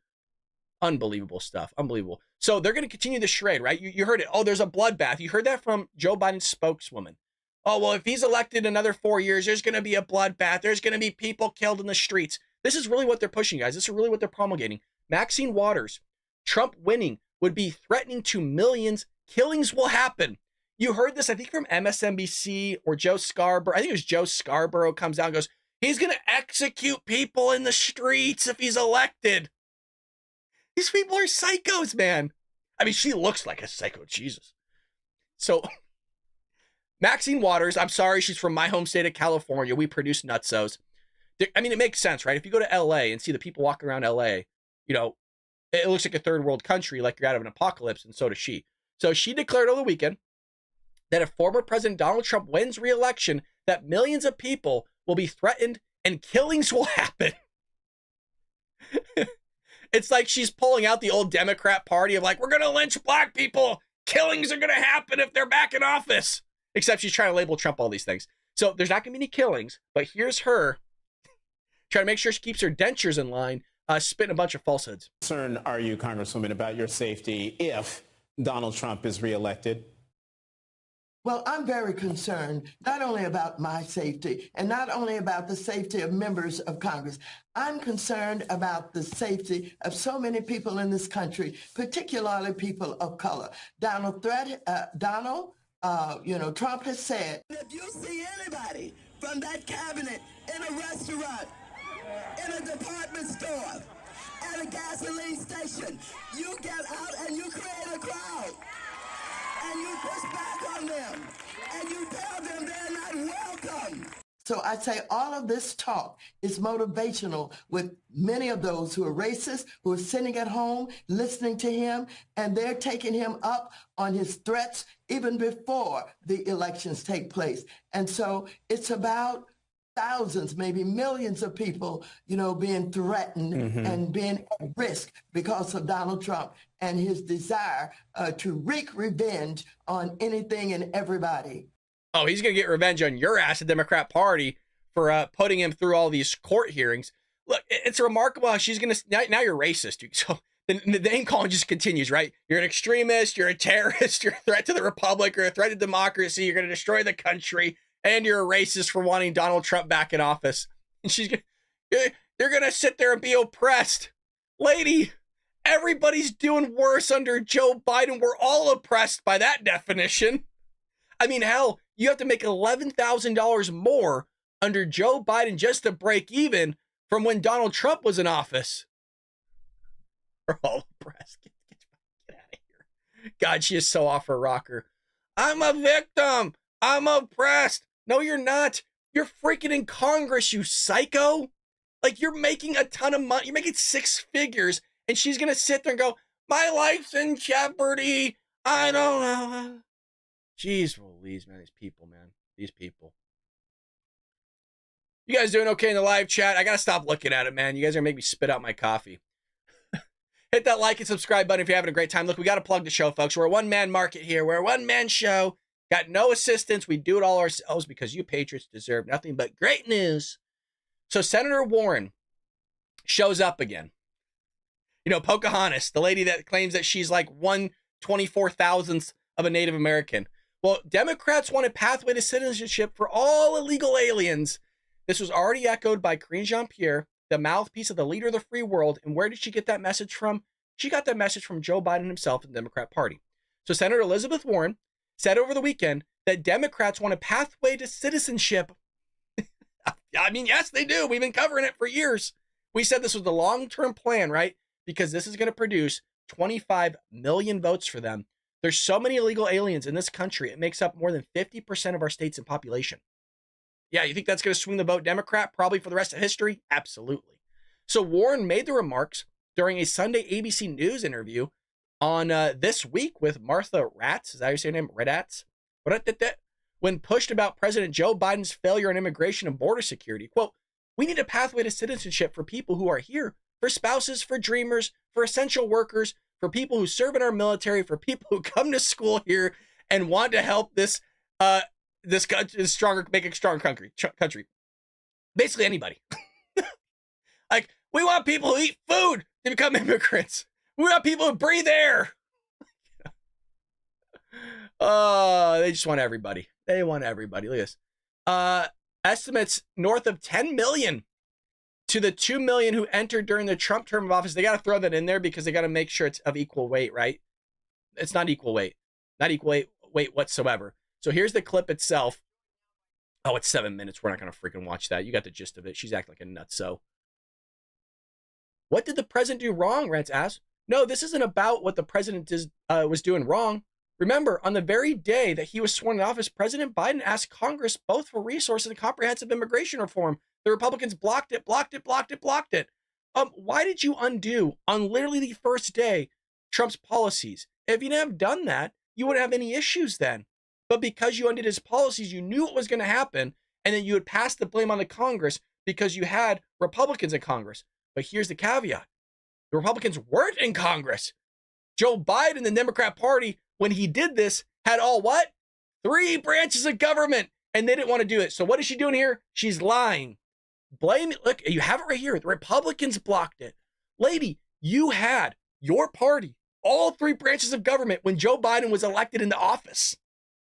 Unbelievable stuff. Unbelievable. So they're going to continue the charade, right? You heard it. Oh, there's a bloodbath. You heard that from Joe Biden's spokeswoman. Oh, well, if he's elected another 4 years, there's going to be a bloodbath. There's going to be people killed in the streets. This is really what they're pushing, guys. This is really what they're promulgating. Maxine Waters, Trump winning would be threatening to millions. Killings will happen. You heard this, I think, from MSNBC or Joe Scarborough. I think it was Joe Scarborough comes out and goes, he's going to execute people in the streets if he's elected. These people are psychos, man. I mean, she looks like a psycho. Jesus. So Maxine Waters, I'm sorry, she's from my home state of California. We produce nutsos. I mean, it makes sense, right? If you go to LA and see the people walking around LA, you know, it looks like a third world country, like you're out of an apocalypse, and so does she. So she declared over the weekend that if former President Donald Trump wins re-election, that millions of people will be threatened and killings will happen. It's like she's pulling out the old Democrat party of like, we're going to lynch black people. Killings are going to happen if they're back in office. Except she's trying to label Trump all these things. So there's not going to be any killings, but here's her trying to make sure she keeps her dentures in line, spitting a bunch of falsehoods. Concerned are you, Congresswoman, about your safety if Donald Trump is reelected? Well, I'm very concerned, not only about my safety and not only about the safety of members of Congress. I'm concerned about the safety of so many people in this country, particularly people of color. Trump has said, if you see anybody from that cabinet in a restaurant, in a department store, at a gasoline station, you get out and you create a crowd. And you push back on them, and you tell them they're not welcome. So I say all of this talk is motivational with many of those who are racist, who are sitting at home listening to him, and they're taking him up on his threats even before the elections take place. And so it's about thousands, maybe millions of people, being threatened and being at risk because of Donald Trump and his desire to wreak revenge on anything and everybody. Oh, he's going to get revenge on your ass, the Democrat Party, for putting him through all these court hearings. Look, it's remarkable how she's going to, now you're racist. So the name calling just continues, right? You're an extremist, you're a terrorist, you're a threat to the republic, you're a threat to democracy, you're going to destroy the country. And you're a racist for wanting Donald Trump back in office. And you're going to sit there and be oppressed. Lady, everybody's doing worse under Joe Biden. We're all oppressed by that definition. I mean, hell, you have to make $11,000 more under Joe Biden just to break even from when Donald Trump was in office. We're all oppressed. Get out of here. God, she is so off her rocker. I'm a victim. I'm oppressed. No, you're not. You're freaking in Congress, you psycho. Like, you're making a ton of money. You're making six figures. And she's going to sit there and go, my life's in jeopardy. I don't know. Jeez Louise, man. These people, man. These people. You guys doing okay in the live chat? I got to stop looking at it, man. You guys are going to make me spit out my coffee. Hit that like and subscribe button if you're having a great time. Look, we got to plug the show, folks. We're a one-man market here. We're a one-man show. Got no assistance. We do it all ourselves because you patriots deserve nothing but great news. So Senator Warren shows up again. Pocahontas, the lady that claims that she's like 1/24,000th of a Native American. Well, Democrats want a pathway to citizenship for all illegal aliens. This was already echoed by Karine Jean-Pierre, the mouthpiece of the leader of the free world. And where did she get that message from? She got that message from Joe Biden himself and the Democrat Party. So Senator Elizabeth Warren said over the weekend that Democrats want a pathway to citizenship. I mean, yes, they do. We've been covering it for years. We said this was the long-term plan, right? Because this is going to produce 25 million votes for them. There's so many illegal aliens in this country. It makes up more than 50% of our states in population. Yeah, you think that's going to swing the vote Democrat probably for the rest of history? Absolutely. So Warren made the remarks during a Sunday ABC News interview on This Week with Martha Ratz, is that how you say her name? Radatz? When pushed about President Joe Biden's failure on immigration and border security. Quote, we need a pathway to citizenship for people who are here, for spouses, for dreamers, for essential workers, for people who serve in our military, for people who come to school here and want to help this country stronger, make a strong country. Basically anybody. Like, we want people who eat food to become immigrants. We want people who breathe air. Oh, they just want everybody. They want everybody. Look at this. Estimates north of 10 million to the 2 million who entered during the Trump term of office. They got to throw that in there because they got to make sure it's of equal weight, right? It's not equal weight. Not equal weight whatsoever. So here's the clip itself. Oh, it's 7 minutes. We're not going to freaking watch that. You got the gist of it. She's acting like a nutso. What did the president do wrong, Rance asked. No, this isn't about what the president was doing wrong. Remember, on the very day that he was sworn in office, President Biden asked Congress both for resources and comprehensive immigration reform. The Republicans blocked it. Why did you undo, on literally the first day, Trump's policies? If you didn't have done that, you wouldn't have any issues then. But because you undid his policies, you knew what was going to happen, and then you would pass the blame on the Congress because you had Republicans in Congress. But here's the caveat. The Republicans weren't in Congress. Joe Biden, the Democrat Party, when he did this, had all what? 3 branches of government, and they didn't want to do it. So what is she doing here? She's lying. Blame it. Look, you have it right here. The Republicans blocked it. Lady, you had your party, all 3 branches of government when Joe Biden was elected into office.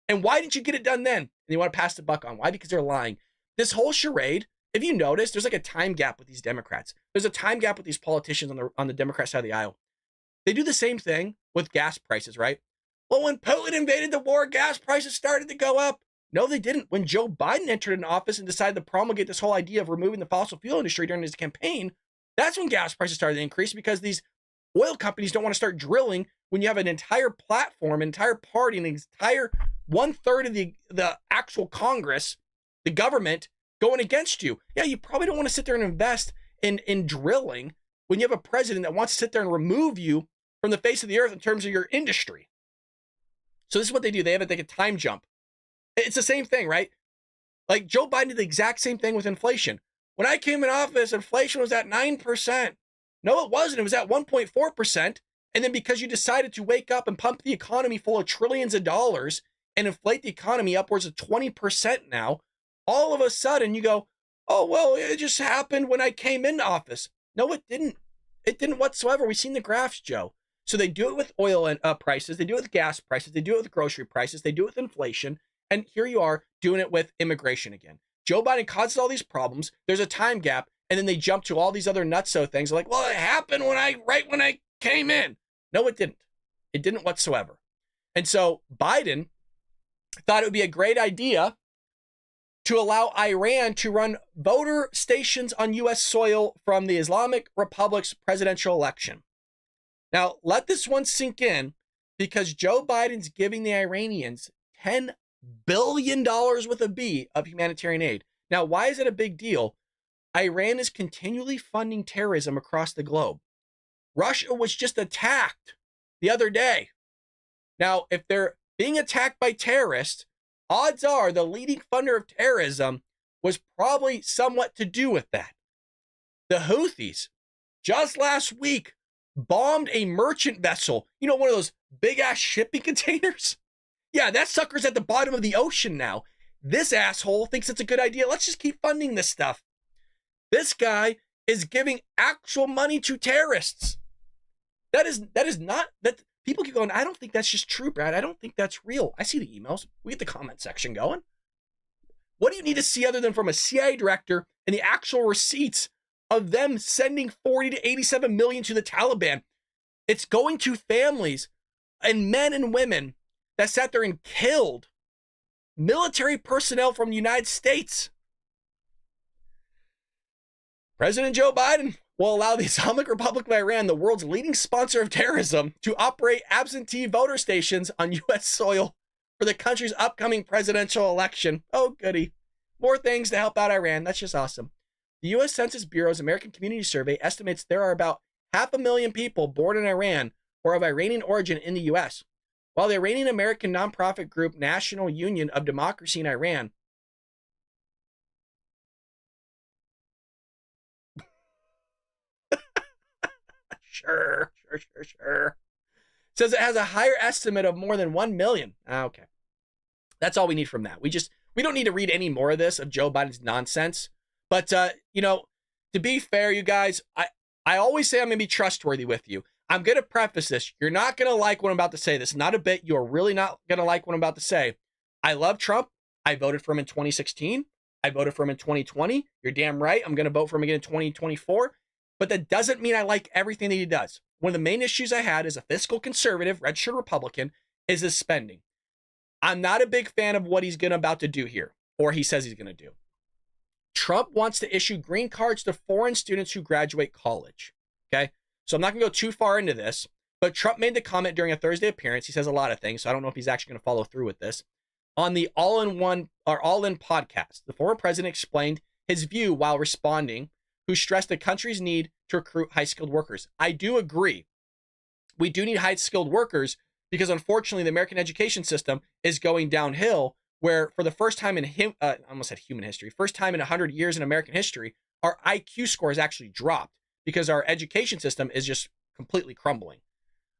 And why didn't you get it done then? And you want to pass the buck on. Why? Because they're lying. This whole charade, if you notice, there's like a time gap with these Democrats. There's a time gap with these politicians on the Democrat side of the aisle. They do the same thing with gas prices, right? Well, when Putin invaded the war, gas prices started to go up. No, they didn't. When Joe Biden entered in office and decided to promulgate this whole idea of removing the fossil fuel industry during his campaign, that's when gas prices started to increase because these oil companies don't want to start drilling when you have an entire platform, an entire party, an entire 1/3 of the actual Congress, the government, going against you. Yeah, you probably don't want to sit there and invest in drilling when you have a president that wants to sit there and remove you from the face of the earth in terms of your industry. So this is what they do. They have a time jump. It's the same thing, right? Like Joe Biden did the exact same thing with inflation. When I came in office, inflation was at 9%. No, it wasn't. It was at 1.4%. And then because you decided to wake up and pump the economy full of trillions of dollars and inflate the economy upwards of 20% now, all of a sudden you go, oh, well, it just happened when I came into office. No, it didn't. It didn't whatsoever. We've seen the graphs, Joe. So they do it with oil and prices. They do it with gas prices. They do it with grocery prices. They do it with inflation. And here you are doing it with immigration again. Joe Biden causes all these problems. There's a time gap. And then they jump to all these other nutso things. They're like, well, it happened right when I came in. No, it didn't. It didn't whatsoever. And so Biden thought it would be a great idea to allow Iran to run voter stations on U.S. soil from the Islamic Republic's presidential election. Now, let this one sink in because Joe Biden's giving the Iranians $10 billion with a B of humanitarian aid. Now, why is it a big deal? Iran is continually funding terrorism across the globe. Russia was just attacked the other day. Now, if they're being attacked by terrorists, odds are the leading funder of terrorism was probably somewhat to do with that. The Houthis, just last week, bombed a merchant vessel. You know, one of those big-ass shipping containers? Yeah, that sucker's at the bottom of the ocean now. This asshole thinks it's a good idea. Let's just keep funding this stuff. This guy is giving actual money to terrorists. That is not, that people keep going, I don't think that's just true, Brad. I don't think that's real. I see the emails. We get the comment section going. What do you need to see other than from a CIA director and the actual receipts of them sending 40 to 87 million to the Taliban? It's going to families and men and women that sat there and killed military personnel from the United States. President Joe Biden will allow the Islamic Republic of Iran, the world's leading sponsor of terrorism, to operate absentee voter stations on U.S. soil for the country's upcoming presidential election. Oh, goody. More things to help out Iran. That's just awesome. The U.S. Census Bureau's American Community Survey estimates there are about 500,000 people born in Iran or of Iranian origin in the U.S., while the Iranian American nonprofit group National Union of Democracy in Iran Sure. Says it has a higher estimate of more than 1 million. Okay. That's all we need from that. We don't need to read any more of this, of Joe Biden's nonsense. But, you know, to be fair, you guys, I always say I'm going to be trustworthy with you. I'm going to preface this. You're not going to like what I'm about to say. This is not a bit. You're really not going to like what I'm about to say. I love Trump. I voted for him in 2016. I voted for him in 2020. You're damn right. I'm going to vote for him again in 2024. But that doesn't mean I like everything that he does. one of the main issues I had as a fiscal conservative, registered Republican, is his spending. I'm not a big fan of what he's about to do here, or he says he's going to do. Trump wants to issue green cards to foreign students who graduate college. Okay. So I'm not going to go too far into this, but Trump made the comment during a Thursday appearance. He says a lot of things, so I don't know if he's actually going to follow through with this. On the All-in podcast, the former president explained his view while responding, who stressed the country's need to recruit high-skilled workers. I do agree. We do need high-skilled workers because, unfortunately, the American education system is going downhill, where for the first time in I almost said human history, first time in 100 years in American history, our IQ scores actually dropped because our education system is just completely crumbling.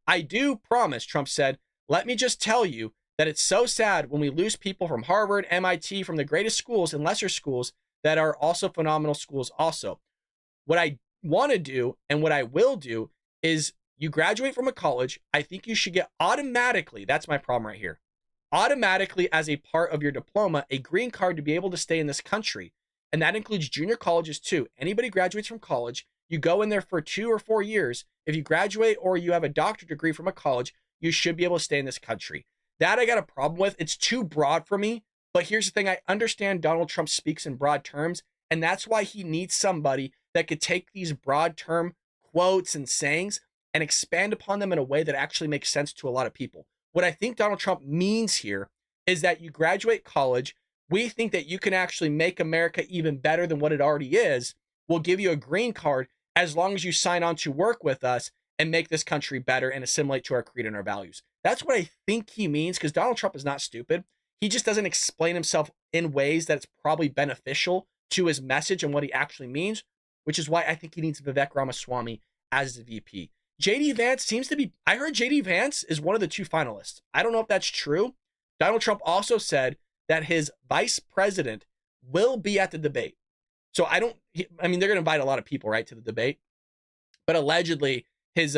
I do promise, Trump said, let me just tell you that it's so sad when we lose people from Harvard, MIT, from the greatest schools and lesser schools that are also phenomenal schools also. What I want to do and what I will do is you graduate from a college, I think you should get automatically, that's my problem right here, automatically as a part of your diploma, a green card to be able to stay in this country. And that includes junior colleges too. Anybody graduates from college, you go in there for 2 or 4 years. If you graduate or you have a doctorate degree from a college, you should be able to stay in this country. That I got a problem with. It's too broad for me. But here's the thing. I understand Donald Trump speaks in broad terms, and that's why he needs somebody that could take these broad term quotes and sayings and expand upon them in a way that actually makes sense to a lot of people. What I think Donald Trump means here is that you graduate college. We think that you can actually make America even better than what it already is. We'll give you a green card as long as you sign on to work with us and make this country better and assimilate to our creed and our values. That's what I think he means, because Donald Trump is not stupid. He just doesn't explain himself in ways that's probably beneficial to his message and what he actually means, which is why I think he needs Vivek Ramaswamy as the VP. JD Vance seems to be, I heard JD Vance is one of the 2 finalists. I don't know if that's true. Donald Trump also said that his vice president will be at the debate. So they're going to invite a lot of people, right, to the debate, but allegedly his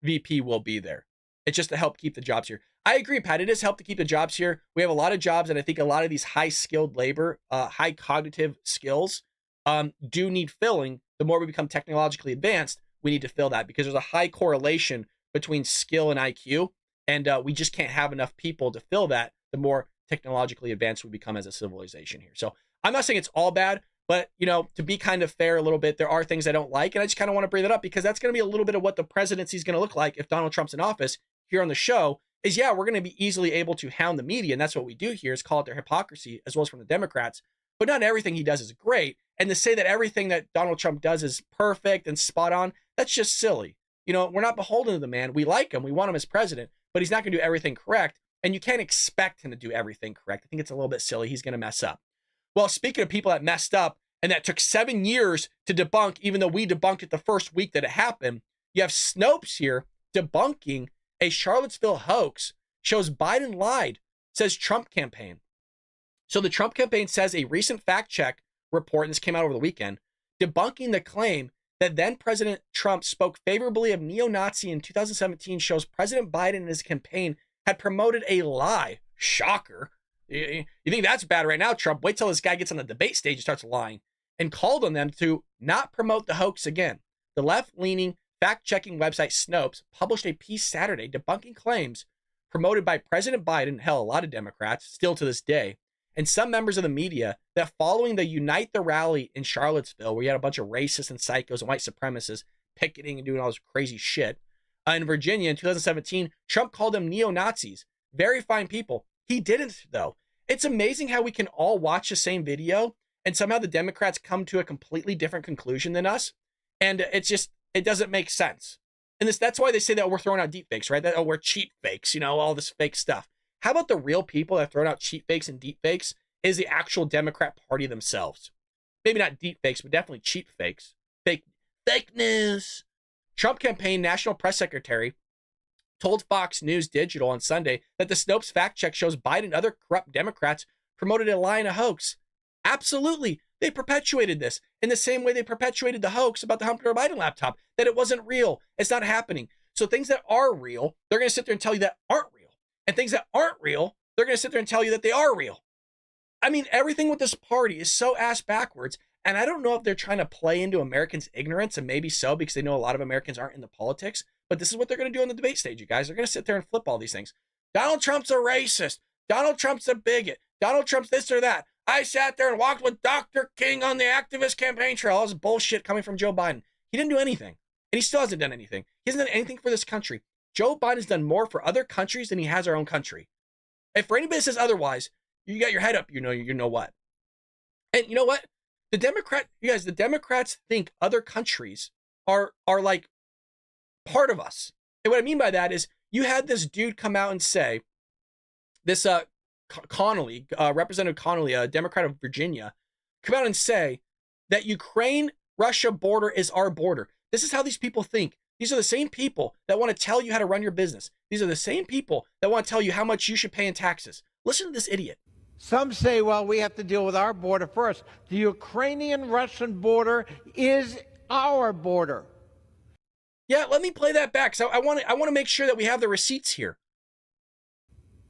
VP will be there. It's just to help keep the jobs here. I agree, Pat. It is help to keep the jobs here. We have a lot of jobs, and I think a lot of these high-skilled labor, high cognitive skills do need filling. The more we become technologically advanced, we need to fill that because there's a high correlation between skill and IQ, and we just can't have enough people to fill that the more technologically advanced we become as a civilization here. So I'm not saying it's all bad, but, to be kind of fair a little bit, there are things I don't like, and I just kind of want to bring that up because that's going to be a little bit of what the presidency is going to look like if Donald Trump's in office here on the show is, we're going to be easily able to hound the media, and that's what we do here is call it their hypocrisy, as well as from the Democrats, but not everything he does is great, and to say that everything that Donald Trump does is perfect and spot on, that's just silly. We're not beholden to the man. We like him. We want him as president, but he's not going to do everything correct, and you can't expect him to do everything correct. I think it's a little bit silly. He's going to mess up. Well, speaking of people that messed up and that took 7 years to debunk, even though we debunked it the first week that it happened, you have Snopes here debunking a Charlottesville hoax, shows Biden lied, says Trump campaign. So the Trump campaign says a recent fact check report, and this came out over the weekend, debunking the claim that then President Trump spoke favorably of neo-Nazi in 2017 shows President Biden and his campaign had promoted a lie. Shocker. You think that's bad right now, Trump? Wait till this guy gets on the debate stage and starts lying. And called on them to not promote the hoax again. The left-leaning fact-checking website Snopes published a piece Saturday debunking claims promoted by President Biden, hell, a lot of Democrats, still to this day, and some members of the media that following the Unite the Rally in Charlottesville, where you had a bunch of racists and psychos and white supremacists picketing and doing all this crazy shit, in Virginia in 2017, Trump called them neo-Nazis. Very fine people. He didn't, though. It's amazing how we can all watch the same video and somehow the Democrats come to a completely different conclusion than us. And it doesn't make sense. And that's why they say that we're throwing out deep fakes, right? That we're cheap fakes, all this fake stuff. How about the real people that throw out cheap fakes and deep fakes is the actual Democrat Party themselves? Maybe not deep fakes, but definitely cheap fakes. Fake news. Trump campaign national press secretary told Fox News Digital on Sunday that the Snopes fact check shows Biden and other corrupt Democrats promoted a lie and a hoax. Absolutely. They perpetuated this in the same way they perpetuated the hoax about the Hunter Biden laptop, that it wasn't real. It's not happening. So things that are real, they're going to sit there and tell you that aren't real. And things that aren't real, they're going to sit there and tell you that they are real. I mean, everything with this party is so ass backwards. And I don't know if they're trying to play into Americans' ignorance, and maybe so, because they know a lot of Americans aren't into politics. But this is what they're going to do on the debate stage, you guys. They're going to sit there and flip all these things. Donald Trump's a racist. Donald Trump's a bigot. Donald Trump's this or that. I sat there and walked with Dr. King on the activist campaign trail. All this bullshit coming from Joe Biden. He didn't do anything. And he still hasn't done anything. He hasn't done anything for this country. Joe Biden's done more for other countries than he has our own country. If for anybody that says otherwise, you got your head up, you know what. And you know what? The Democrats think other countries are like part of us. And what I mean by that is you had this dude come out and say, this Connolly, Representative Connolly, a Democrat of Virginia, come out and say that Ukraine-Russia border is our border. This is how these people think. These are the same people that want to tell you how to run your business. These are the same people that want to tell you how much you should pay in taxes. Listen to this idiot. Some say, well, we have to deal with our border first. The Ukrainian-Russian border is our border. Yeah, let me play that back. So I want to make sure that we have the receipts here.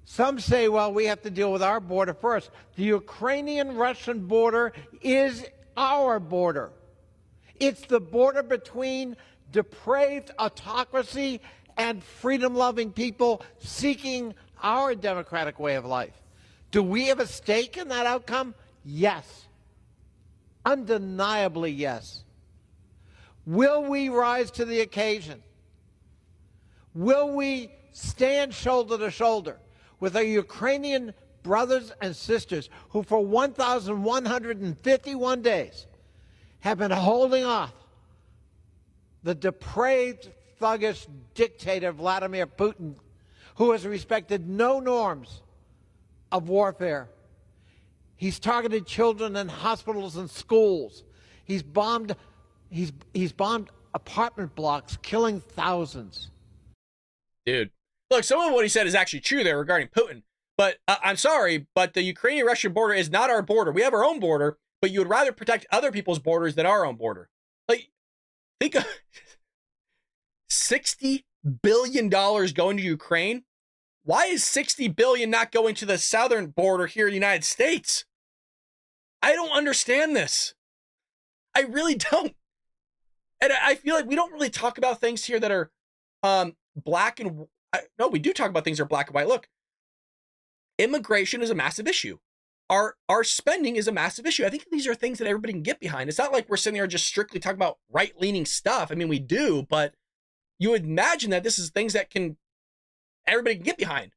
Some say, well, we have to deal with our border first. The Ukrainian-Russian border is our border. It's the border between depraved autocracy and freedom-loving people seeking our democratic way of life. Do we have a stake in that outcome? Yes. Undeniably yes. Will we rise to the occasion? Will we stand shoulder to shoulder with our Ukrainian brothers and sisters who for 1,151 days have been holding off the depraved, thuggish dictator Vladimir Putin, who has respected no norms of warfare? He's targeted children in hospitals and schools. He's bombed apartment blocks, killing thousands. Dude, look, some of what he said is actually true there regarding Putin. But I'm sorry, but the Ukrainian-Russian border is not our border. We have our own border, but you would rather protect other people's borders than our own border. Like, think of $60 billion going to Ukraine. Why is $60 billion not going to the southern border here in the United States? I don't understand this. I really don't. And I feel like we don't really talk about things here that are black and no, we do talk about things that are black and white. Look, immigration is a massive issue. Our spending is a massive issue. I think these are things that everybody can get behind. It's not like we're sitting there just strictly talking about right-leaning stuff. I mean, we do, but you would imagine that this is things that everybody can get behind.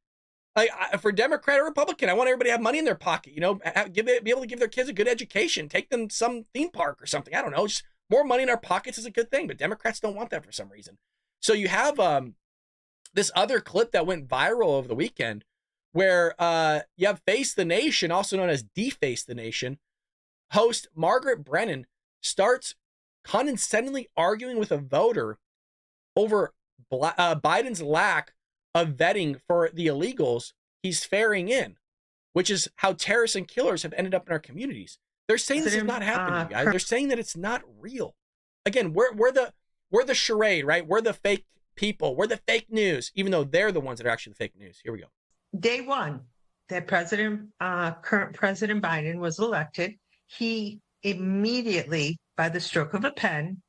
Like for Democrat or Republican, I want everybody to have money in their pocket, be able to give their kids a good education, take them some theme park or something. I don't know, just more money in our pockets is a good thing, but Democrats don't want that for some reason. So you have this other clip that went viral over the weekend where you have Face the Nation, also known as Deface the Nation, host Margaret Brennan starts condescendingly arguing with a voter over Biden's lack of vetting for the illegals he's ferrying in, which is how terrorists and killers have ended up in our communities. They're saying this is not happening, guys. They're saying that it's not real. Again, we're the charade, right? We're the fake people. We're the fake news, even though they're the ones that are actually the fake news. Here we go. Day one that current President Biden was elected, he immediately, by the stroke of a pen,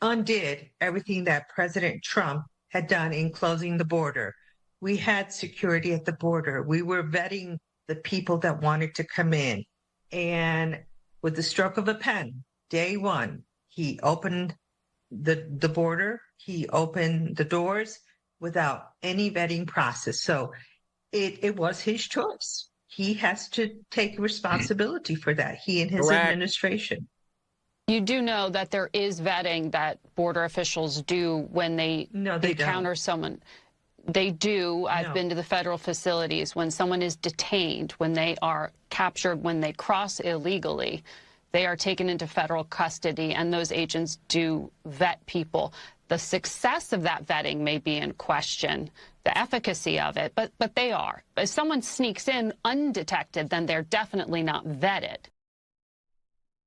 undid everything that President Trump had done in closing the border. We had security at the border. We were vetting the people that wanted to come in. And with the stroke of a pen, day one, he opened the border. He opened the doors without any vetting process. So it was his choice. He has to take responsibility for that, he and his administration. You do know that there is vetting that border officials do when they encounter someone. They do. I've been to the federal facilities. When someone is detained, when they are captured, when they cross illegally, they are taken into federal custody, and those agents do vet people. The success of that vetting may be in question, the efficacy of it, but they are. If someone sneaks in undetected, then they're definitely not vetted.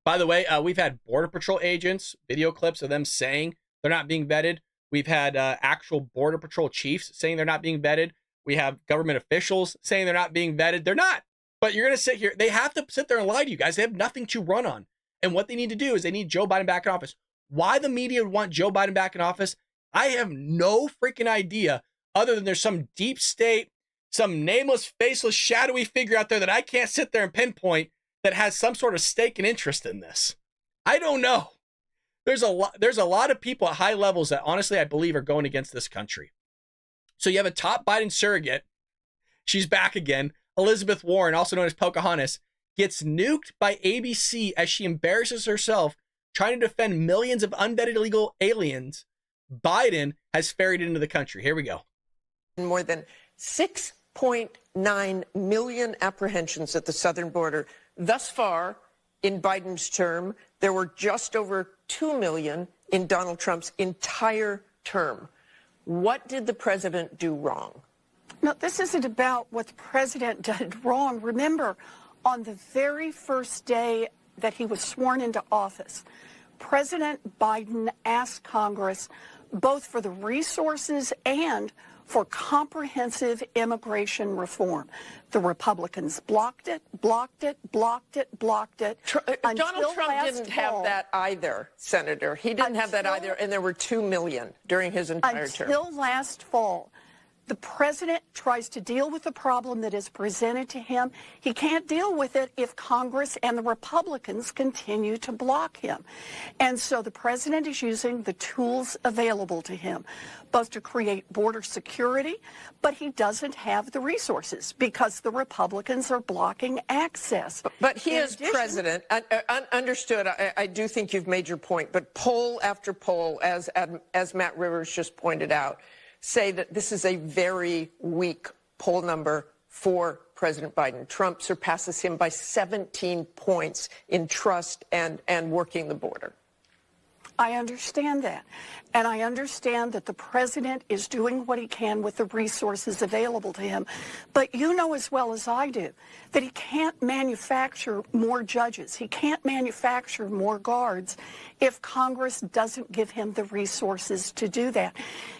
By the way, we've had Border Patrol agents, video clips of them saying they're not being vetted. We've had actual Border Patrol chiefs saying they're not being vetted. We have government officials saying they're not being vetted. They're not. But you're going to sit here. They have to sit there and lie to you guys. They have nothing to run on. And what they need to do is they need Joe Biden back in office. Why the media would want Joe Biden back in office, I have no freaking idea, other than there's some deep state, some nameless, faceless, shadowy figure out there that I can't sit there and pinpoint that has some sort of stake and interest in this. I don't know. There's a lot of people at high levels that honestly I believe are going against this country. So you have a top Biden surrogate. She's back again. Elizabeth Warren, also known as Pocahontas, gets nuked by ABC as she embarrasses herself trying to defend millions of unvetted illegal aliens Biden has ferried into the country. Here we go. More than 6.9 million apprehensions at the southern border. Thus far, in Biden's term, there were just over 2 million in Donald Trump's entire term. What did the president do wrong? No, this isn't about what the president did wrong. Remember, on the very first day that he was sworn into office, President Biden asked Congress both for the resources and for comprehensive immigration reform. The Republicans blocked it, blocked it, blocked it, blocked it. Donald Trump didn't have that either, Senator. He didn't have that either, and there were 2 million during his entire term. Until last fall, the president tries to deal with the problem that is presented to him. He can't deal with it if Congress and the Republicans continue to block him. And so the president is using the tools available to him, both to create border security, but he doesn't have the resources because the Republicans are blocking access. But he is president. Understood. I do think you've made your point. But poll after poll, as Matt Rivers just pointed out, say that this is a very weak poll number for President Biden. Trump surpasses him by 17 points in trust and working the border. I understand that. And I understand that the president is doing what he can with the resources available to him. But you know as well as I do that he can't manufacture more judges. He can't manufacture more guards if Congress doesn't give him the resources to do that.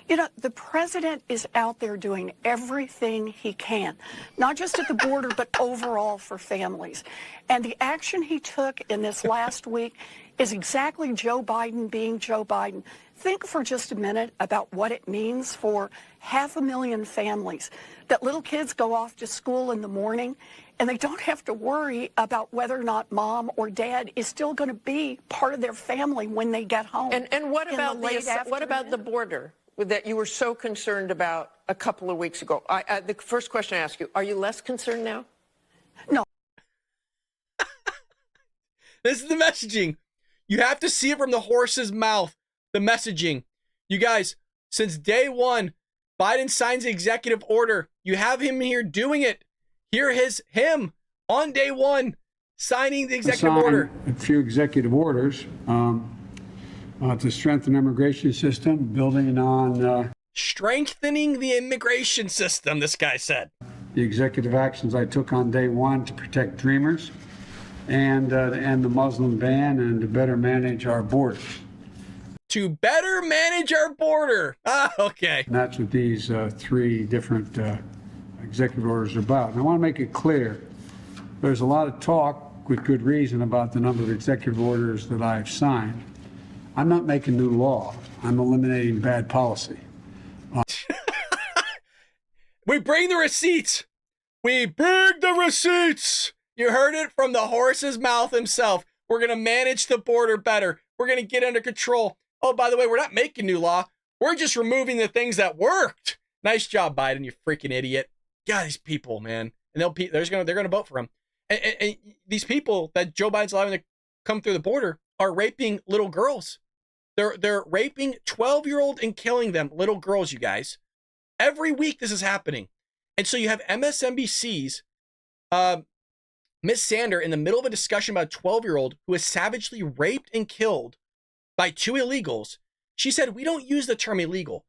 You know, the president is out there doing everything he can, not just at the border, but overall for families. And the action he took in this last week is exactly Joe Biden being Joe Biden. Think for just a minute about what it means for 500,000 families that little kids go off to school in the morning and they don't have to worry about whether or not mom or dad is still going to be part of their family when they get home. And what about the border that you were so concerned about a couple of weeks ago? The first question I ask you, are you less concerned now? No. This is the messaging. You have to see it from the horse's mouth, the messaging. You guys, since day one, Biden signs the executive order. You have him here doing it. Hear him on day one signing the executive order. A few executive orders to strengthen the immigration system, building on... Strengthening the immigration system, this guy said. The executive actions I took on day one to protect dreamers and to end the Muslim ban and to better manage our borders. To better manage our border. Okay. And that's what these three different executive orders are about. And I want to make it clear, there's a lot of talk with good reason about the number of executive orders that I've signed. I'm not making new law. I'm eliminating bad policy. We bring the receipts. We bring the receipts. You heard it from the horse's mouth himself. We're going to manage the border better. We're going to get under control. Oh, by the way, we're not making new law. We're just removing the things that worked. Nice job, Biden, you freaking idiot. God, these people, man. And they're going to vote for him. And these people that Joe Biden's allowing to come through the border are raping little girls. They're raping 12-year-old and killing them, little girls, you guys. Every week this is happening. And so you have MSNBC's Miss Sander in the middle of a discussion about a 12-year-old who was savagely raped and killed by two illegals. She said, we don't use the term illegal.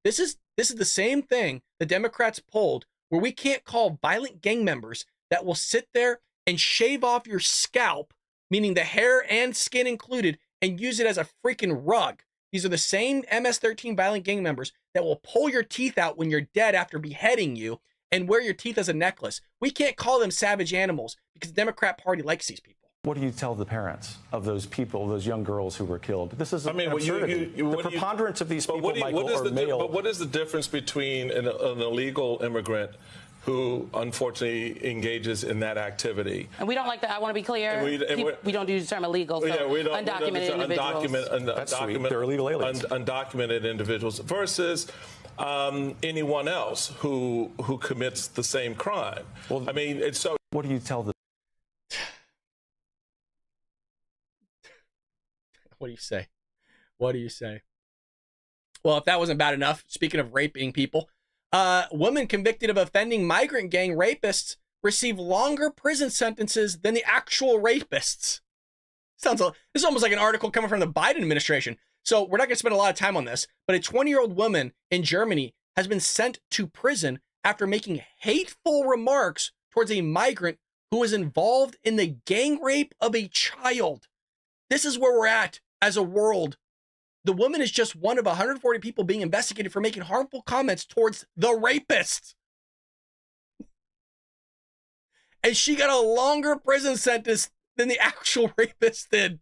This is the same thing the Democrats pulled where we can't call violent gang members that will sit there and shave off your scalp, meaning the hair and skin included, and use it as a freaking rug. These are the same MS-13 violent gang members that will pull your teeth out when you're dead after beheading you and wear your teeth as a necklace. We can't call them savage animals because the Democrat Party likes these people. What do you tell the parents of those people, those young girls who were killed? This is absurdity. The preponderance of these people, Michael, are male. But what is the difference between an illegal immigrant who unfortunately engages in that activity? And we don't like that. I want to be clear. We don't use the term illegal. So undocumented individuals. That's sweet. They're illegal aliens. Undocumented individuals versus anyone else who commits the same crime. Well, I mean, it's so. What do you tell the? What do you say? What do you say? Well, if that wasn't bad enough, speaking of raping people, women convicted of offending migrant gang rapists receive longer prison sentences than the actual rapists. This is almost like an article coming from the Biden administration. So we're not going to spend a lot of time on this, but a 20-year-old woman in Germany has been sent to prison after making hateful remarks towards a migrant who was involved in the gang rape of a child. This is where we're at as a world. The woman is just one of 140 people being investigated for making harmful comments towards the rapist. And she got a longer prison sentence than the actual rapist did.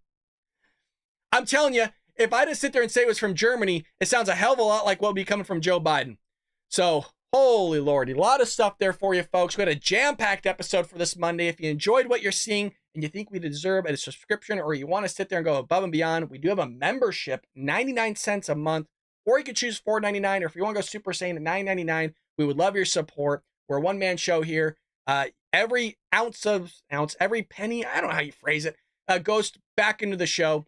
I'm telling you, if I just sit there and say it was from Germany, it sounds a hell of a lot like what would be coming from Joe Biden. So, holy Lordy, a lot of stuff there for you folks. We had a jam-packed episode for this Monday. If you enjoyed what you're seeing and you think we deserve a subscription, or you want to sit there and go above and beyond, we do have a membership, 99 cents a month, or you could choose $4.99, or if you want to go super sane at $9.99, we would love your support. We're a one-man show here. Every every penny, I don't know how you phrase it, goes back into the show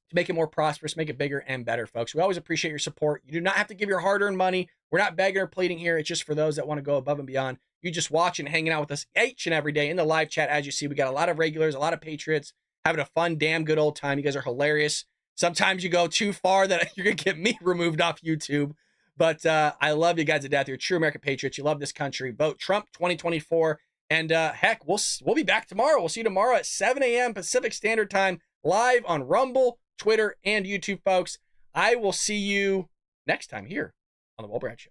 to make it more prosperous, make it bigger and better, folks. We always appreciate your support. You do not have to give your hard-earned money. We're not begging or pleading here. It's just for those that want to go above and beyond. You just watching, hanging out with us each and every day in the live chat. As you see, we got a lot of regulars, a lot of patriots, having a fun, damn good old time. You guys are hilarious. Sometimes you go too far that you're going to get me removed off YouTube. But I love you guys to death. You're true American patriots. You love this country. Vote Trump 2024. And heck, we'll be back tomorrow. We'll see you tomorrow at 7 a.m. Pacific Standard Time, live on Rumble, Twitter, and YouTube, folks. I will see you next time here on The Will Branch Show.